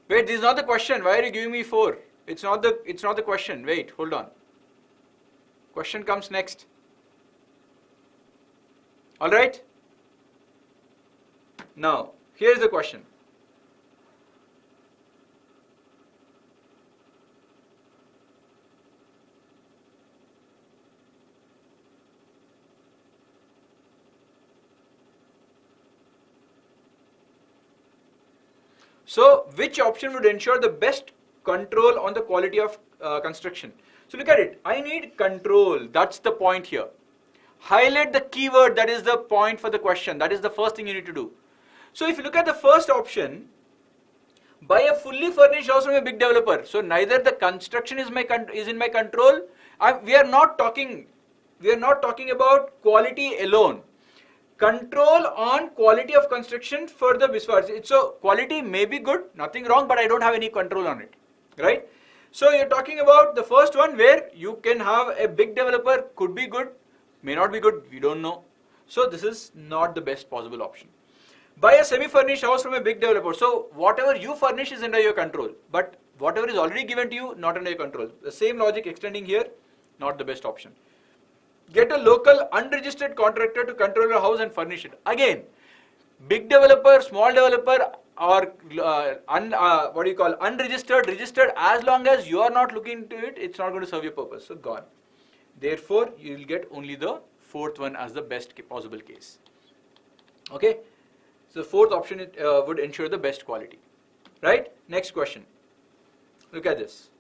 Wait, this is not the question. Why are you giving me 4? It's not the question. Wait, hold on. Question comes next. All right? Now, here's the question. So, which option would ensure the best control on the quality of construction? So, look at it. I need control. That's the point here. Highlight the keyword. That is the point for the question. That is the first thing you need to do. So, if you look at the first option, buy a fully furnished house from a big developer. So, neither the construction is in my control. We are not talking about quality alone. Control on quality of construction for the Biswas. So quality may be good, nothing wrong, but I don't have any control on it, right? So you're talking about the first one where you can have a big developer, could be good, may not be good, we don't know. So this is not the best possible option. Buy a semi-furnished house from a big developer. So whatever you furnish is under your control, but whatever is already given to you, not under your control. The same logic extending here, not the best option. Get a local unregistered contractor to control your house and furnish it. Again, big developer, small developer, or unregistered, registered, as long as you are not looking into it, it's not going to serve your purpose. So gone. Therefore, you will get only the 4th one as the best possible case. Okay. So the 4th option would ensure the best quality. Right? Next question. Look at this.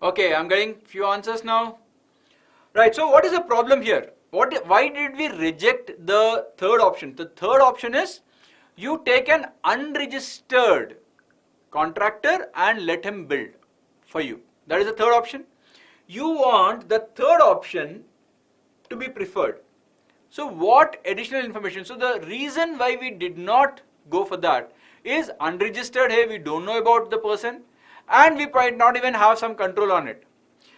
Okay, I'm getting few answers now. Right, so what is the problem here? Why did we reject the third option? The third option is you take an unregistered contractor and let him build for you. That is the third option. You want the third option to be preferred. So what additional information? So the reason why we did not go for that is unregistered. Hey, we don't know about the person and we might not even have some control on it.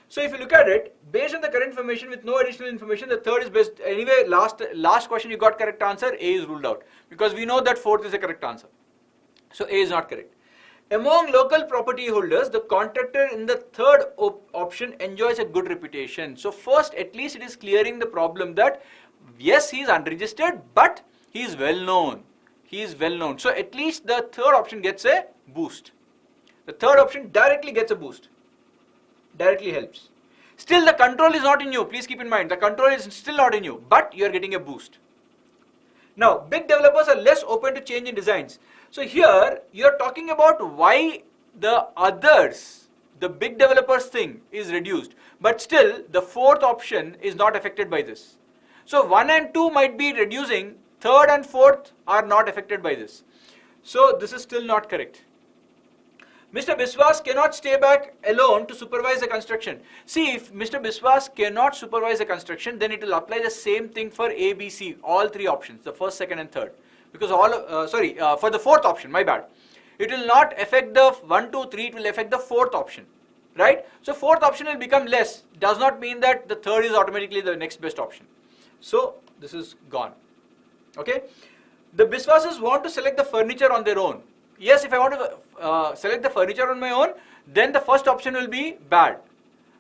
So if you look at it, based on the current information with no additional information, the third is best. Anyway, last question you got correct answer, A is ruled out because we know that fourth is the correct answer. So A is not correct. Among local property holders, the contractor in the third option enjoys a good reputation. So first, at least it is clearing the problem that yes, he is unregistered, but he is well known. He is well known. So at least the third option gets a boost. The third option directly gets a boost. Directly helps. Still the control is not in you. Please keep in mind, the control is still not in you, but you are getting a boost. Now, big developers are less open to change in designs. So here, you are talking about why the others, the big developers thing is reduced, but still the fourth option is not affected by this. So 1 and 2 might be reducing, third and fourth are not affected by this. So this is still not correct. Mr. Biswas cannot stay back alone to supervise the construction. See, if Mr. Biswas cannot supervise the construction, then it will apply the same thing for A, B, C, all three options, the first, second and third. Because for the fourth option, my bad. It will not affect the 1, 2, 3, it will affect the fourth option. Right? So fourth option will become less. Does not mean that the third is automatically the next best option. So this is gone. Okay? The Biswases want to select the furniture on their own. Yes, if I want to select the furniture on my own, then the first option will be bad.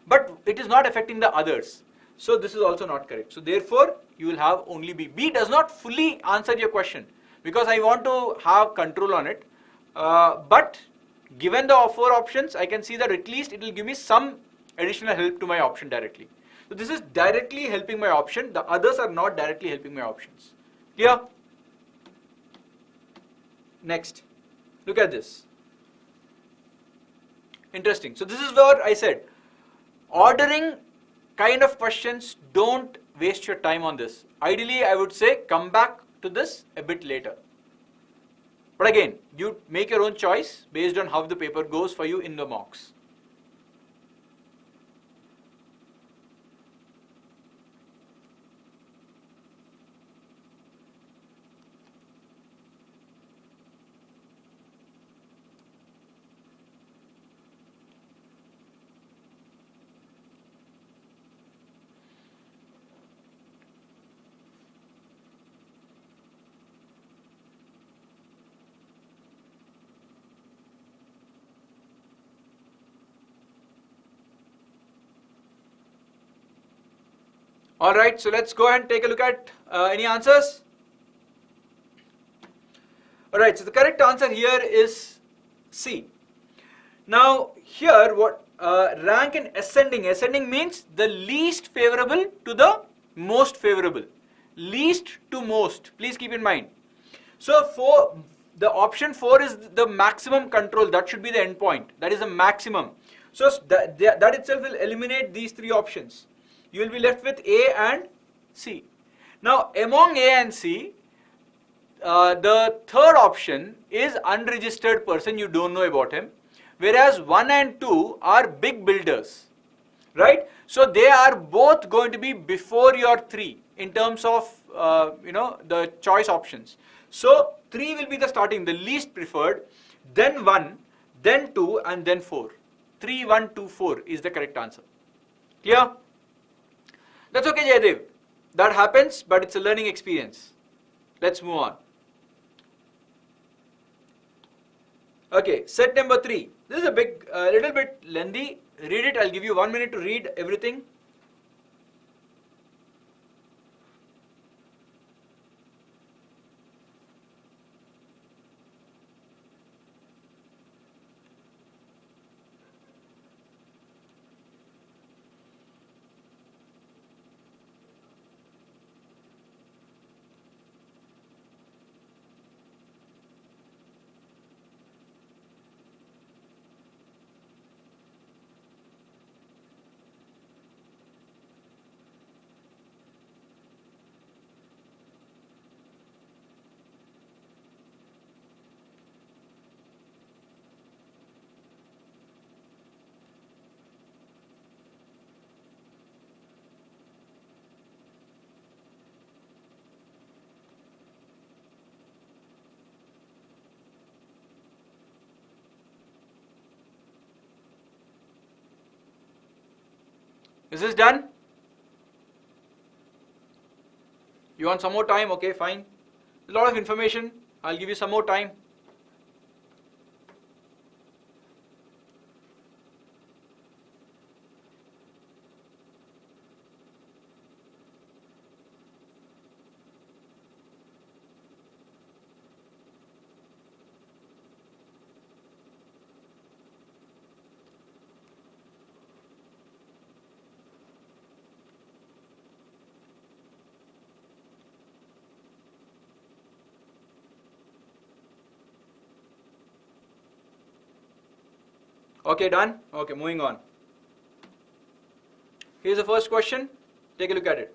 But it is not affecting the others. So this is also not correct. So therefore, you will have only B. B does not fully answer your question because I want to have control on it. But given the four options, I can see that at least it will give me some additional help to my option directly. So this is directly helping my option. The others are not directly helping my options. Clear? Next. Look at this. Interesting. So this is where I said, ordering kind of questions, don't waste your time on this. Ideally, I would say come back to this a bit later. But again, you make your own choice based on how the paper goes for you in the mocks. Alright, so let's go ahead and take a look at any answers. Alright, so the correct answer here is C. Now here what rank in ascending. Ascending means the least favorable to the most favorable. Least to most. Please keep in mind. So for the option 4 is the maximum control. That should be the end point. That is the maximum. So that itself will eliminate these three options. You will be left with A and C. Now among A and C, the third option is unregistered person, you don't know about him, whereas 1 and 2 are big builders, right? So they are both going to be before your 3 in terms of the choice options. So 3 will be the starting, the least preferred, then 1, then 2 and then 4. 3, 1, 2, 4 is the correct answer. Clear? That's okay, Jaydev. That happens, but it's a learning experience. Let's move on. Okay, set number 3. This is a little bit lengthy. Read it. I'll give you 1 minute to read everything. Is this done? You want some more time? Okay, fine. A lot of information. I'll give you some more time. Okay, done? Okay, moving on. Here's the first question. Take a look at it.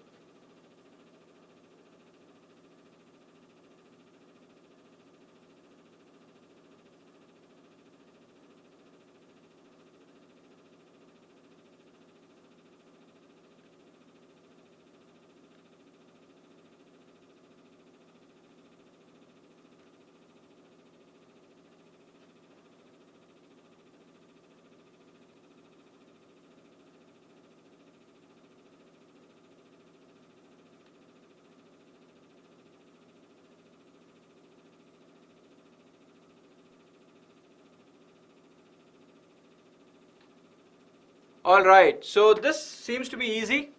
All right, so this seems to be easy.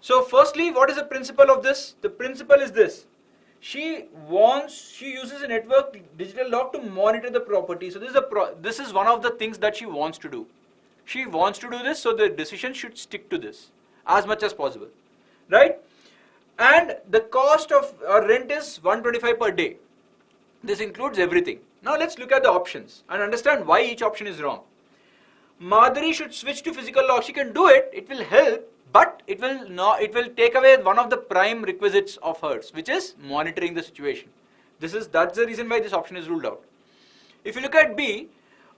So firstly, what is the principle of this? The principle is this. She uses a network digital lock to monitor the property. So this is one of the things that she wants to do. She wants to do this, so the decision should stick to this as much as possible, right? And the cost of rent is 125 per day. This includes everything. Now let's look at the options and understand why each option is wrong. Madhuri should switch to physical lock. She can do it. It will help, but it will take away one of the prime requisites of hers, which is monitoring the situation. That's the reason why this option is ruled out. If you look at B,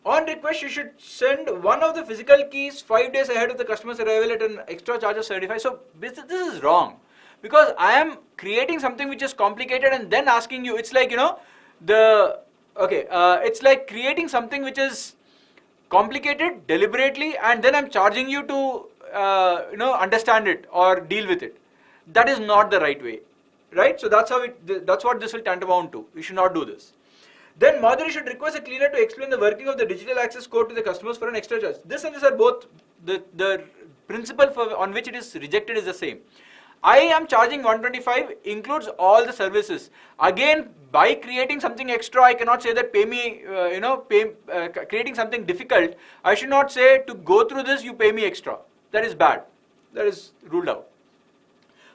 on request you should send one of the physical keys 5 days ahead of the customer's arrival at an extra charge of 75. So this is wrong, because I am creating something which is complicated and then asking you. It's like, it's like creating something which is complicated deliberately, and then I'm charging you to understand it or deal with it. That is not the right way, right? So that's what this will tantamount to. You should not do this. Then Madhuri should request a cleaner to explain the working of the digital access code to the customers for an extra charge. This and this are both, the principle on which it is rejected is the same. I am charging 125 includes all the services. Again, by creating something extra, I cannot say that pay me, creating something difficult. I should not say to go through this, you pay me extra. That is bad. That is ruled out.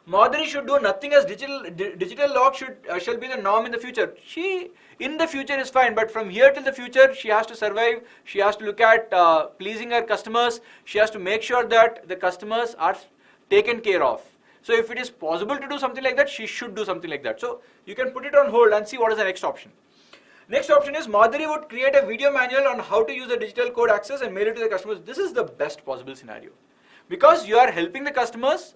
Madhuri should do nothing, as digital lock shall be the norm in the future. She in the future is fine, but from here till the future, she has to survive. She has to look at pleasing her customers. She has to make sure that the customers are taken care of. So if it is possible to do something like that, she should do something like that. So you can put it on hold and see what is the next option. Next option is Madhuri would create a video manual on how to use the digital code access and mail it to the customers. This is the best possible scenario, because you are helping the customers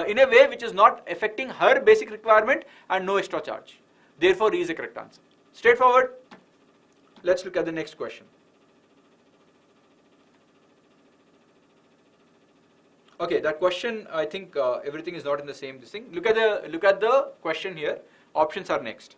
in a way which is not affecting her basic requirement and no extra charge. Therefore, E is the correct answer. Straightforward. Let's look at the next question. Okay, that question, I think everything is not in the same thing. Look at the question here. Options are next.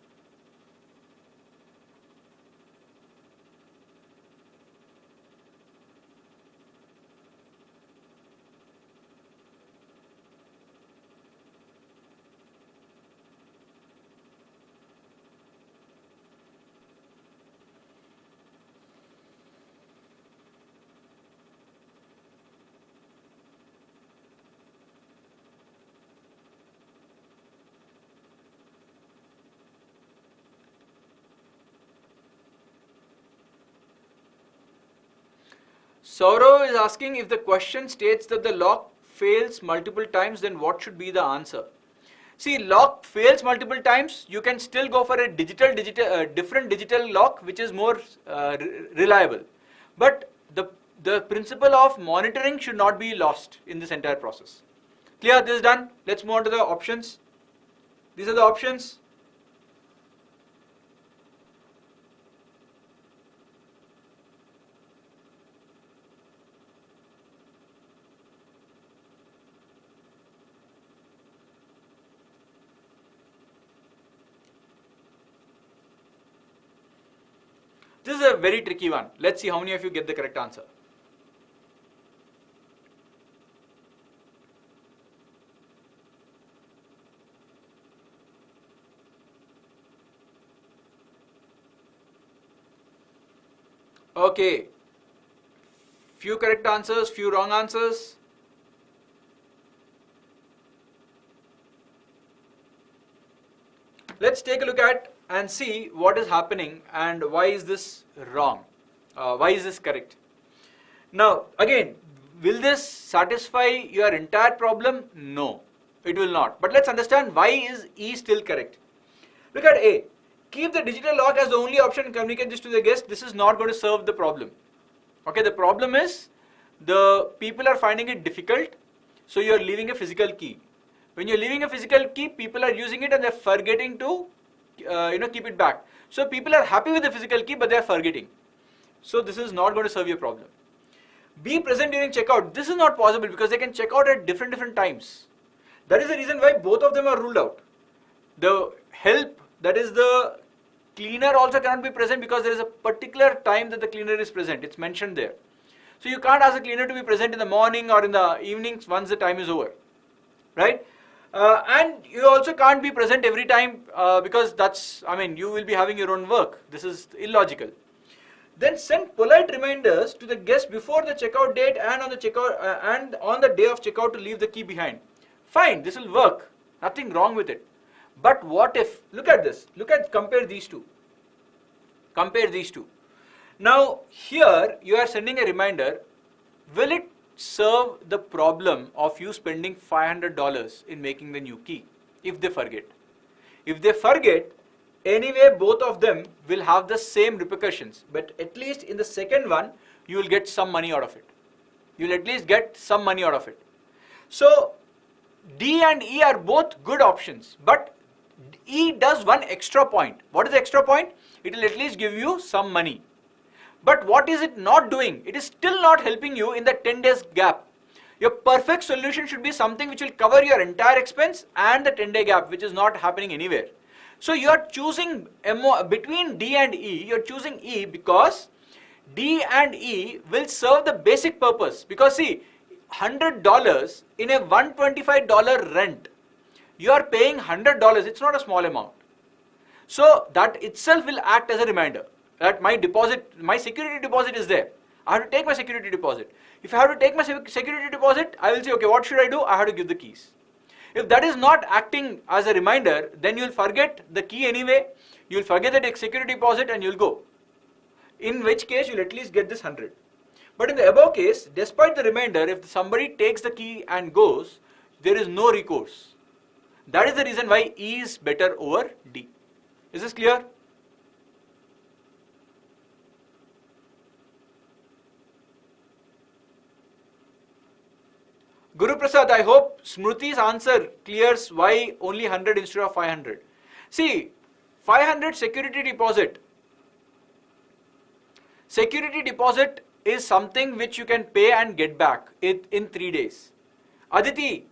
Saurav is asking, if the question states that the lock fails multiple times, then what should be the answer? See, lock fails multiple times, you can still go for a different digital lock which is more reliable. But the principle of monitoring should not be lost in this entire process. Clear? This is done. Let's move on to the options. These are the options. This is a very tricky one. Let's see how many of you get the correct answer. Okay, few correct answers, few wrong answers. Let's take a look at and see what is happening and why is this wrong, why is this correct. Now again, will this satisfy your entire problem? No, it will not. But let's understand why is E still correct. Look at A. Keep the digital lock as the only option and communicate this to the guest. This is not going to solve the problem. Okay, the problem is the people are finding it difficult, so you are leaving a physical key. When you're leaving a physical key, people are using it and they're forgetting to keep it back. So people are happy with the physical key, but they're forgetting. So this is not going to serve your problem. Be present during checkout. This is not possible because they can check out at different times. That is the reason why both of them are ruled out. The help, that is the cleaner, also cannot be present because there is a particular time that the cleaner is present. It's mentioned there. So you can't ask the cleaner to be present in the morning or in the evenings once the time is over, right? And you also can't be present every time because you will be having your own work. This is illogical. Then send polite reminders to the guest before the checkout date and on the checkout and on the day of checkout to leave the key behind. Fine, this will work. Nothing wrong with it. But what if, look at this, compare these two. Compare these two. Now here you are sending a reminder. Will it serve the problem of you spending $500 in making the new key if they forget? If they forget, anyway both of them will have the same repercussions, but at least in the second one you will get some money out of it. You will at least get some money out of it. So D and E are both good options, but E does one extra point. What is the extra point? It will at least give you some money. But what is it not doing? It is still not helping you in the 10 days gap. Your perfect solution should be something which will cover your entire expense and the 10-day gap, which is not happening anywhere. So you are choosing between D and E, you are choosing E because D and E will serve the basic purpose. Because see, $100 in a $125 rent, you are paying $100, it's not a small amount. So that itself will act as a reminder that my security deposit is there. I have to take my security deposit. If I have to take my security deposit, I will say, okay, what should I do? I have to give the keys. If that is not acting as a reminder, then you will forget the key anyway, you will forget the security deposit and you will go. In which case, you will at least get this 100. But in the above case, despite the reminder, if somebody takes the key and goes, there is no recourse. That is the reason why E is better over D. Is this clear? Guru Prasad, I hope Smriti's answer clears why only 100 instead of 500. See, 500 security deposit. Security deposit is something which you can pay and get back in 3 days. Aditi,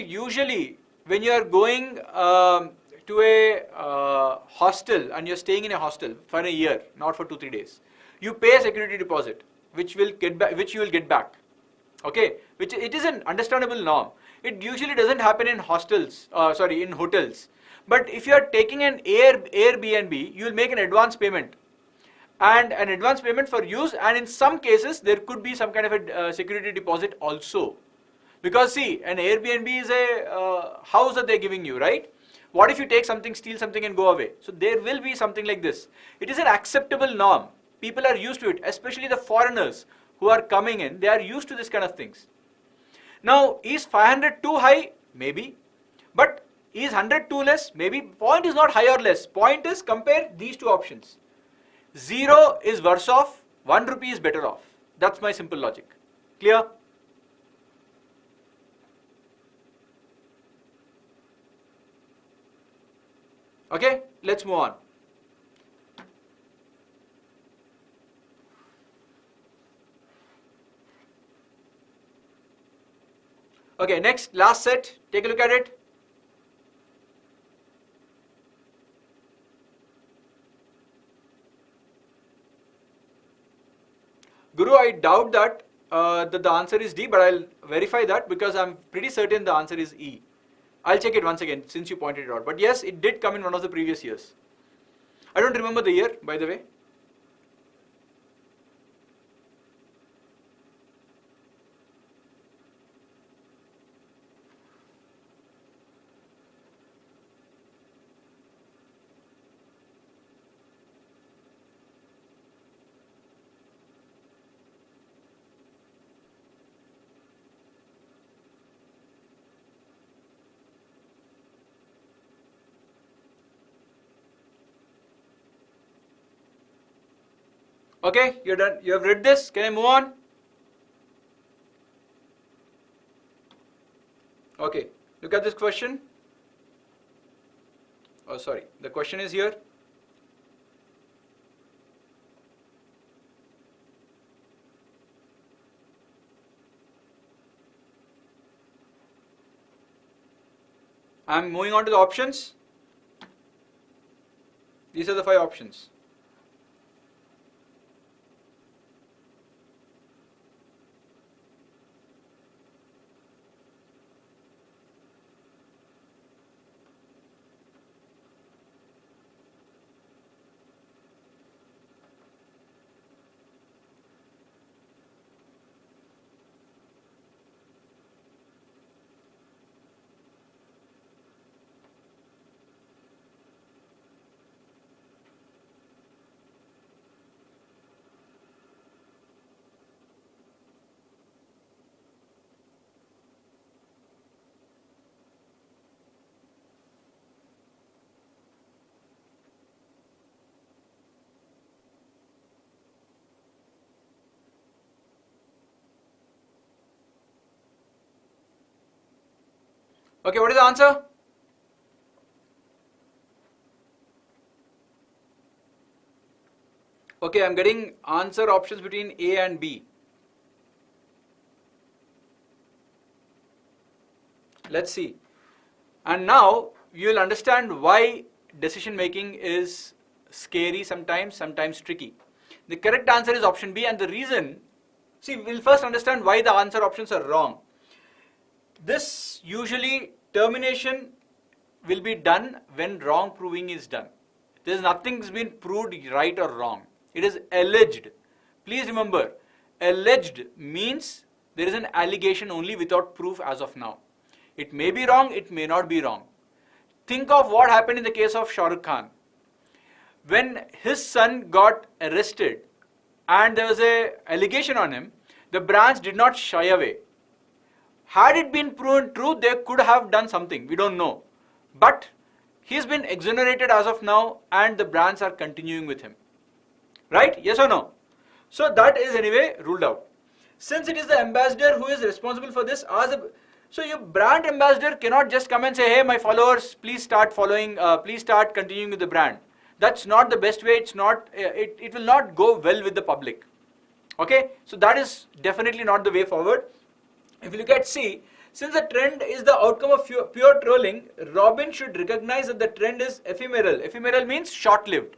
usually when you are going to a hostel and you are staying in a hostel for a year, not for 2-3 days, you pay a security deposit which you will get back. Okay, which it is an understandable norm. It usually doesn't happen in in hotels. But if you are taking an Airbnb, you will make an advance payment. And an advance payment for use, and in some cases there could be some kind of a security deposit also. Because see, an Airbnb is a house that they are giving you, right? What if you take something, steal something and go away? So there will be something like this. It is an acceptable norm. People are used to it, especially the foreigners who are coming in, they are used to this kind of things. Now, is 500 too high? Maybe. But is 100 too less? Maybe. Point is not high or less. Point is compare these two options. 0 is worse off, 1 rupee is better off. That's my simple logic. Clear? Okay, let's move on. Okay, next, last set, take a look at it. I doubt that the answer is D, but I'll verify that because I'm pretty certain the answer is E. I'll check it once again since you pointed it out. But yes, it did come in one of the previous years. I don't remember the year, by the way. Okay, you're done. You have read this. Can I move on? Okay, look at this question. Oh, sorry. The question is here. I'm moving on to the options. These are the 5 options. Okay, what is the answer? Okay, I'm getting answer options between A and B. Let's see. And now you'll understand why decision making is scary sometimes tricky. The correct answer is option B, and the reason, see, we'll first understand why the answer options are wrong. This usually termination will be done when wrong proving is done. There's nothing's been proved right or wrong. It is alleged. Please remember, alleged means there is an allegation only without proof as of now. It may be wrong, it may not be wrong. Think of what happened in the case of Shah Rukh Khan. When his son got arrested and there was an allegation on him, the branch did not shy away. Had it been proven true, they could have done something. We don't know. But he's been exonerated as of now and the brands are continuing with him. Right? Yes or no? So that is anyway ruled out. Since it is the ambassador who is responsible for this, so your brand ambassador cannot just come and say, hey, my followers, please start following, please start continuing with the brand. That's not the best way. It's not, it will not go well with the public. Okay? So that is definitely not the way forward. If you look at C, since the trend is the outcome of pure trolling, Robin should recognize that the trend is ephemeral. Ephemeral means short-lived.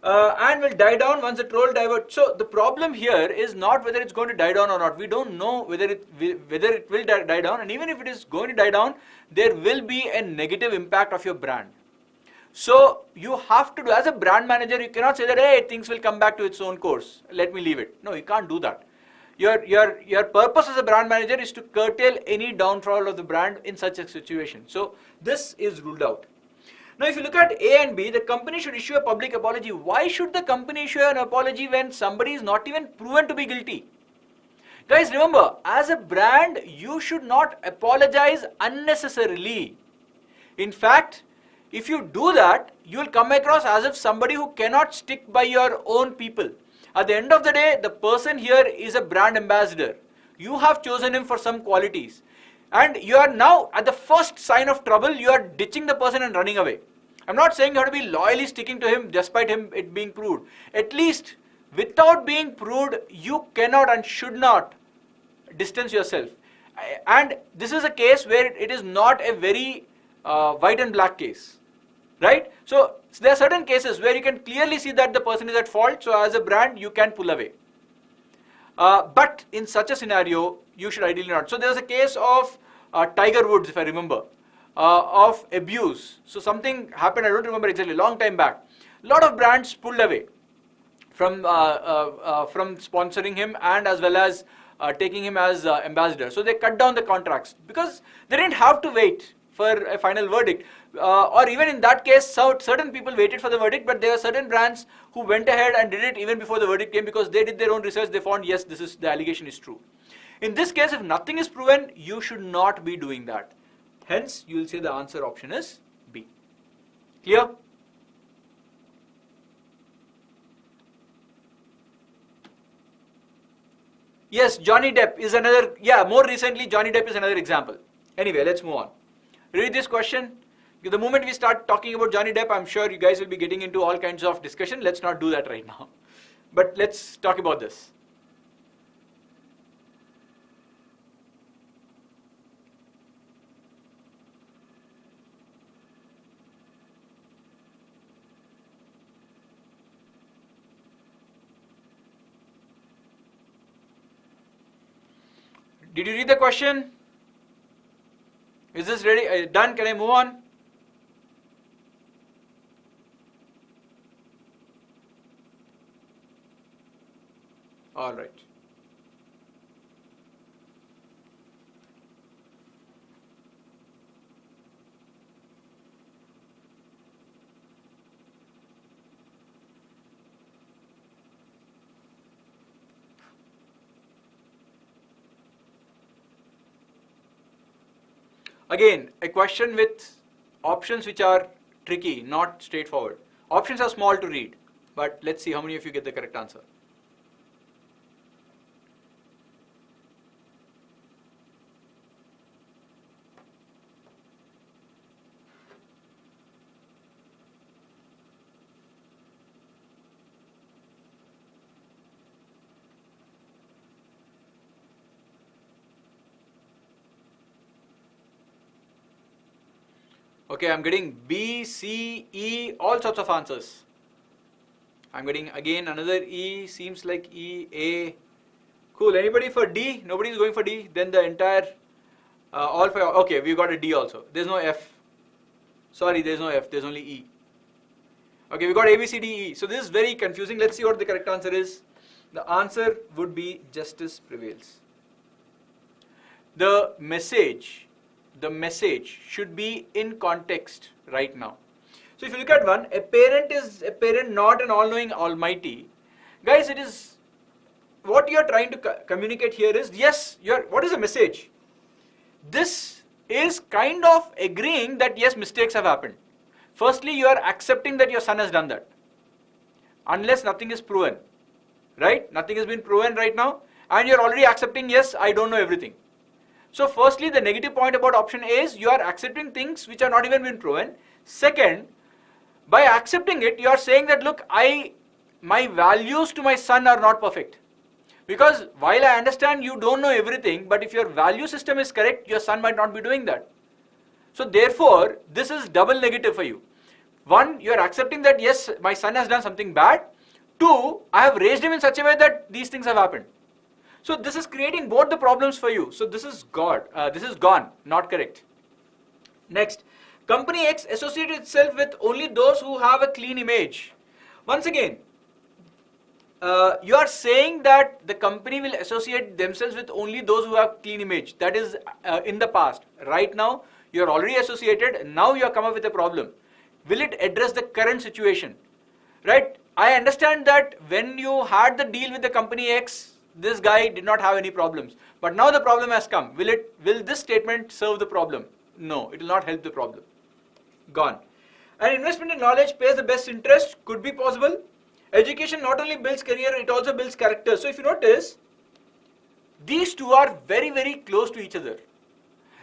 And will die down once the troll diverts. So the problem here is not whether it's going to die down or not. We don't know whether it will die down, and even if it is going to die down, there will be a negative impact of your brand. So you have to do, as a brand manager, you cannot say that, hey, things will come back to its own course. Let me leave it. No, you can't do that. Your purpose as a brand manager is to curtail any downfall of the brand in such a situation. So this is ruled out. Now, if you look at A and B, the company should issue a public apology. Why should the company issue an apology when somebody is not even proven to be guilty? Guys, remember, as a brand, you should not apologize unnecessarily. In fact, if you do that, you will come across as if somebody who cannot stick by your own people. At the end of the day, the person here is a brand ambassador. You have chosen him for some qualities. And you are now, at the first sign of trouble, you are ditching the person and running away. I'm not saying you have to be loyally sticking to him despite him it being proved. At least, without being proved, you cannot and should not distance yourself. And this is a case where it is not a very white and black case. Right? So there are certain cases where you can clearly see that the person is at fault. So as a brand, you can pull away. But in such a scenario, you should ideally not. So there was a case of Tiger Woods, if I remember, of abuse. So something happened, I don't remember exactly, long time back. A lot of brands pulled away from sponsoring him and as well as taking him as ambassador. So they cut down the contracts because they didn't have to wait for a final verdict. Or even in that case, certain people waited for the verdict, but there are certain brands who went ahead and did it even before the verdict came because they did their own research. They found, yes, the allegation is true. In this case, if nothing is proven, you should not be doing that. Hence, you will say the answer option is B. Clear? Yes, Johnny Depp is another, more recently Johnny Depp is another example. Anyway, let's move on. Read this question. The moment we start talking about Johnny Depp, I'm sure you guys will be getting into all kinds of discussion. Let's not do that right now. But let's talk about this. Did you read the question? Is this ready? Done? Can I move on? All right. Again, a question with options which are tricky, not straightforward. Options are small to read, but let's see how many of you get the correct answer. Okay, I'm getting B, C, E, all sorts of answers. I'm getting again another E, seems like E, A. Cool, anybody for D? Nobody's going for D? Then the entire, all for, okay, we got a D also. There's no F. Sorry, there's no F, there's only E. Okay, we got A, B, C, D, E. So this is very confusing. Let's see what the correct answer is. The answer would be justice prevails. The message should be in context right now. So if you look at one, a parent is a parent, not an all-knowing almighty. Guys, it is, what you are trying to communicate here is, yes, what is the message? This is kind of agreeing that yes, mistakes have happened. Firstly, you are accepting that your son has done that. Unless nothing is proven, right? Nothing has been proven right now, and you're already accepting, yes, I don't know everything. So firstly, the negative point about option A is you are accepting things which are not even been proven. Second, by accepting it, you are saying that look, my values to my son are not perfect. Because while I understand you don't know everything, but if your value system is correct, your son might not be doing that. So therefore, this is double negative for you. One, you are accepting that yes, my son has done something bad. Two, I have raised him in such a way that these things have happened. So this is creating both the problems for you. So this is gone, not correct. Next, company X associates itself with only those who have a clean image. Once again, you are saying that the company will associate themselves with only those who have clean image. That is in the past. Right now, you are already associated. Now you have come up with a problem. Will it address the current situation? Right? I understand that when you had the deal with the company X, this guy did not have any problems. But now the problem has come. Will this statement serve the problem? No, it will not help the problem. Gone. An investment in knowledge pays the best interest. Could be possible. Education not only builds career, it also builds character. So if you notice, these two are very, very close to each other.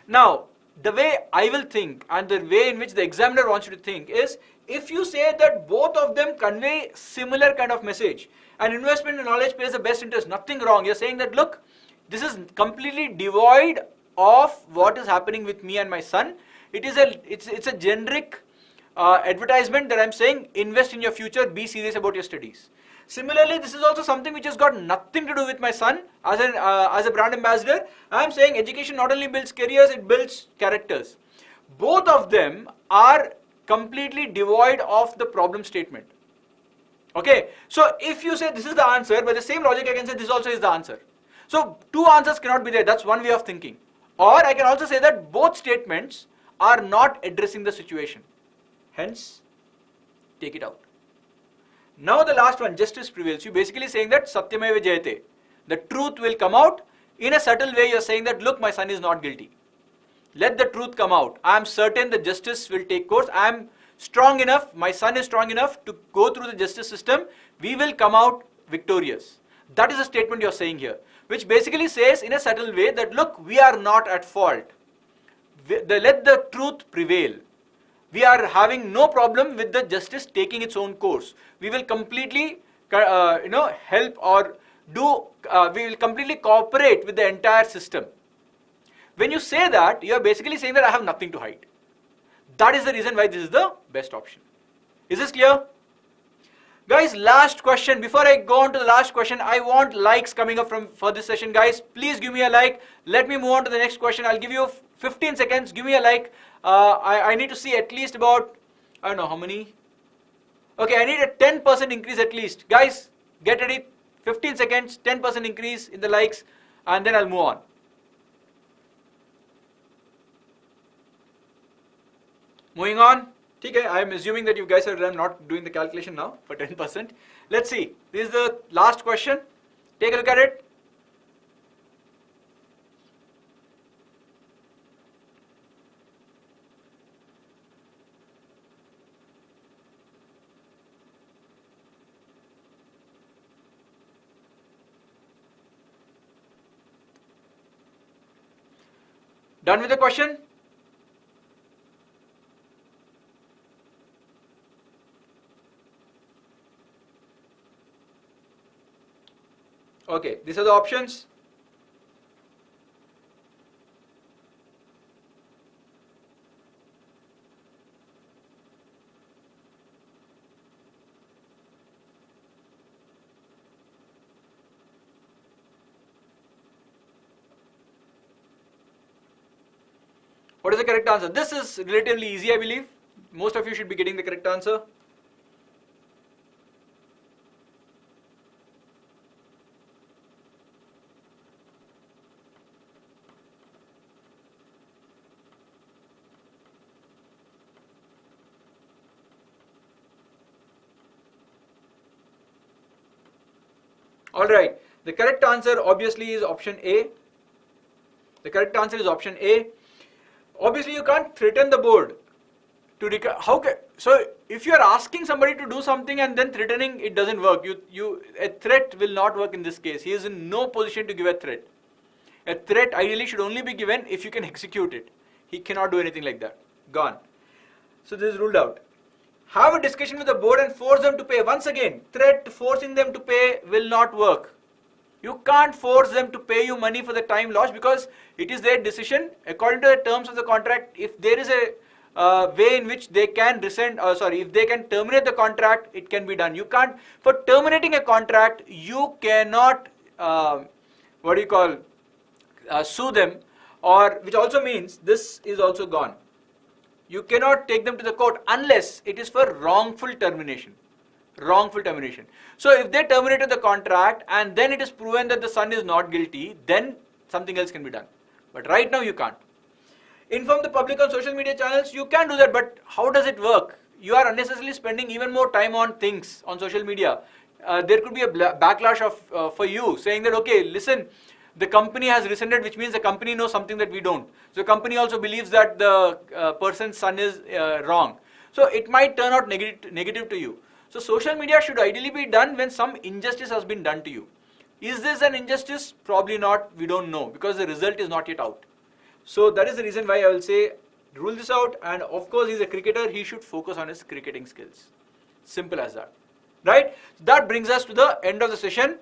Now, the way I will think and the way in which the examiner wants you to think is, if you say that both of them convey similar kind of message, an investment in knowledge pays the best interest, nothing wrong. You're saying that, look, this is completely devoid of what is happening with me and my son. It's a generic advertisement that I'm saying, invest in your future, be serious about your studies. Similarly, this is also something which has got nothing to do with my son as a brand ambassador. I am saying education not only builds careers, it builds characters. Both of them are completely devoid of the problem statement. Okay, so if you say this is the answer, by the same logic I can say this also is the answer. So two answers cannot be there, that's one way of thinking. Or I can also say that both statements are not addressing the situation. Hence, take it out. Now the last one, justice prevails. You're basically saying that Satyameva Jayate. The truth will come out. In a subtle way, you're saying that, look, my son is not guilty. Let the truth come out. I am certain the justice will take course. I am strong enough, my son is strong enough to go through the justice system. We will come out victorious. That is a statement you're saying here, which basically says in a subtle way that, look, we are not at fault. Let the truth prevail. We are having no problem with the justice taking its own course. We will completely, help or do. We will completely cooperate with the entire system. When you say that, you are basically saying that I have nothing to hide. That is the reason why this is the best option. Is this clear? Guys, last question. Before I go on to the last question, I want likes coming up for this session. Guys, please give me a like. Let me move on to the next question. I'll give you 15 seconds. Give me a like. I need to see at least about, I don't know how many. Okay, I need a 10% increase at least. Guys, get ready. 15 seconds, 10% increase in the likes, and then I'll move on. Moving on. Okay, I am assuming that you guys are not doing the calculation now for 10%. Let's see. This is the last question. Take a look at it. Done with the question? Okay, these are the options. What is the correct answer? This is relatively easy, I believe. Most of you should be getting the correct answer. Alright, the correct answer obviously is option A. The correct answer is option A. Obviously you can't threaten the board to so if you are asking somebody to do something and then threatening, it doesn't work. A threat will not work in this case. He is in no position to give a threat. A threat ideally should only be given if you can execute it. He cannot do anything like that. Gone. So this is ruled out. Have a discussion with the board and force them to pay. Once again, threat forcing them to pay will not work. You can't force them to pay you money for the time lost because it is their decision. According to the terms of the contract, if there is a way in which they can if they can terminate the contract, it can be done. You can't, for terminating a contract, you cannot, sue them, or which also means this is also gone. You cannot take them to the court unless it is for wrongful termination. Wrongful termination. So if they terminated the contract and then it is proven that the son is not guilty, then something else can be done. But right now you can't. Inform the public on social media channels, you can do that, but how does it work? You are unnecessarily spending even more time on things on social media. There could be a backlash for you saying that, okay, listen, the company has rescinded, which means the company knows something that we don't. So the company also believes that the person's son is wrong. So it might turn out negative to you. So social media should ideally be done when some injustice has been done to you. Is this an injustice? Probably not. We don't know because the result is not yet out. So that is the reason why I will say rule this out, and of course he's a cricketer, he should focus on his cricketing skills. Simple as that. Right? That brings us to the end of the session.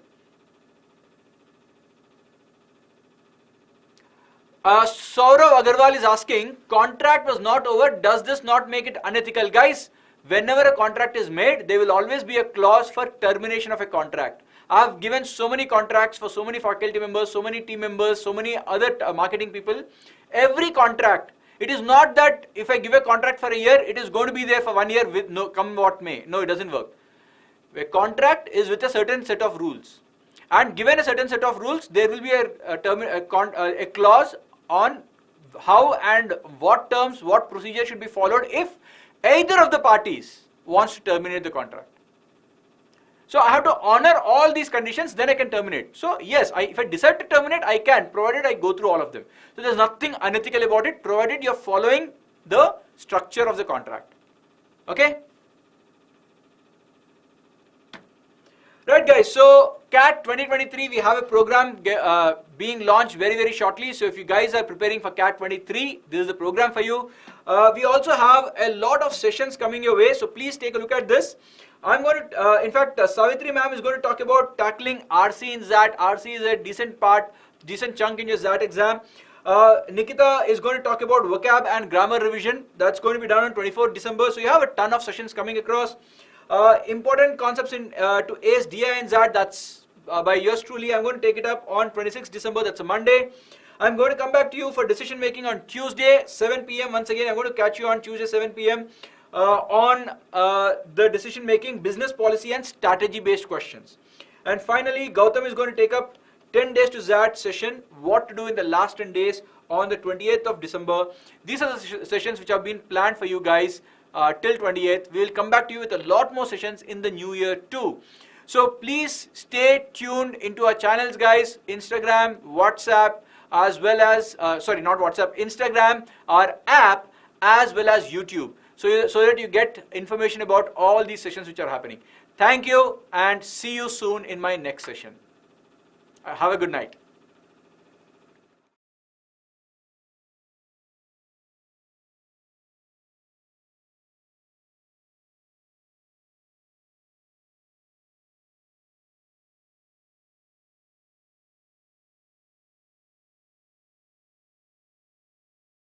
Saurav Agarwal is asking, contract was not over, does this not make it unethical? Guys, whenever a contract is made, there will always be a clause for termination of a contract. I've given so many contracts for so many faculty members, so many team members, so many other marketing people. Every contract, it is not that if I give a contract for a year, it is going to be there for 1 year with no come what may. No, it doesn't work. A contract is with a certain set of rules, and given a certain set of rules, there will be a clause on how and what terms, what procedure should be followed if either of the parties wants to terminate the contract. So I have to honor all these conditions, then I can terminate. So yes, if I decide to terminate, I can, provided I go through all of them. So there's nothing unethical about it, provided you're following the structure of the contract. Okay? Right guys, so CAT 2023, we have a program being launched very, very shortly. So if you guys are preparing for CAT 23, this is the program for you. We also have a lot of sessions coming your way, so please take a look at this. I'm going to, in fact, Savitri ma'am is going to talk about tackling RC in XAT. RC is a decent chunk in your XAT exam. Nikita is going to talk about vocab and grammar revision. That's going to be done on 24th December. So you have a ton of sessions coming across. Important concepts in to ace DI and XAT, that's by yours truly. I'm going to take it up on 26th December, that's a Monday. I'm going to come back to you for decision making on Tuesday, 7 p.m. Once again, I'm going to catch you on Tuesday, 7 p.m. On the decision making, business policy and strategy based questions. And finally, Gautam is going to take up 10 days to XAT session, what to do in the last 10 days on the 28th of December. These are the sessions which have been planned for you guys till 28th. We will come back to you with a lot more sessions in the new year too. So please stay tuned into our channels guys, Instagram, WhatsApp, as well as, sorry, not WhatsApp, Instagram, our app, as well as YouTube. So that you get information about all these sessions which are happening. Thank you and see you soon in my next session. Have a good night.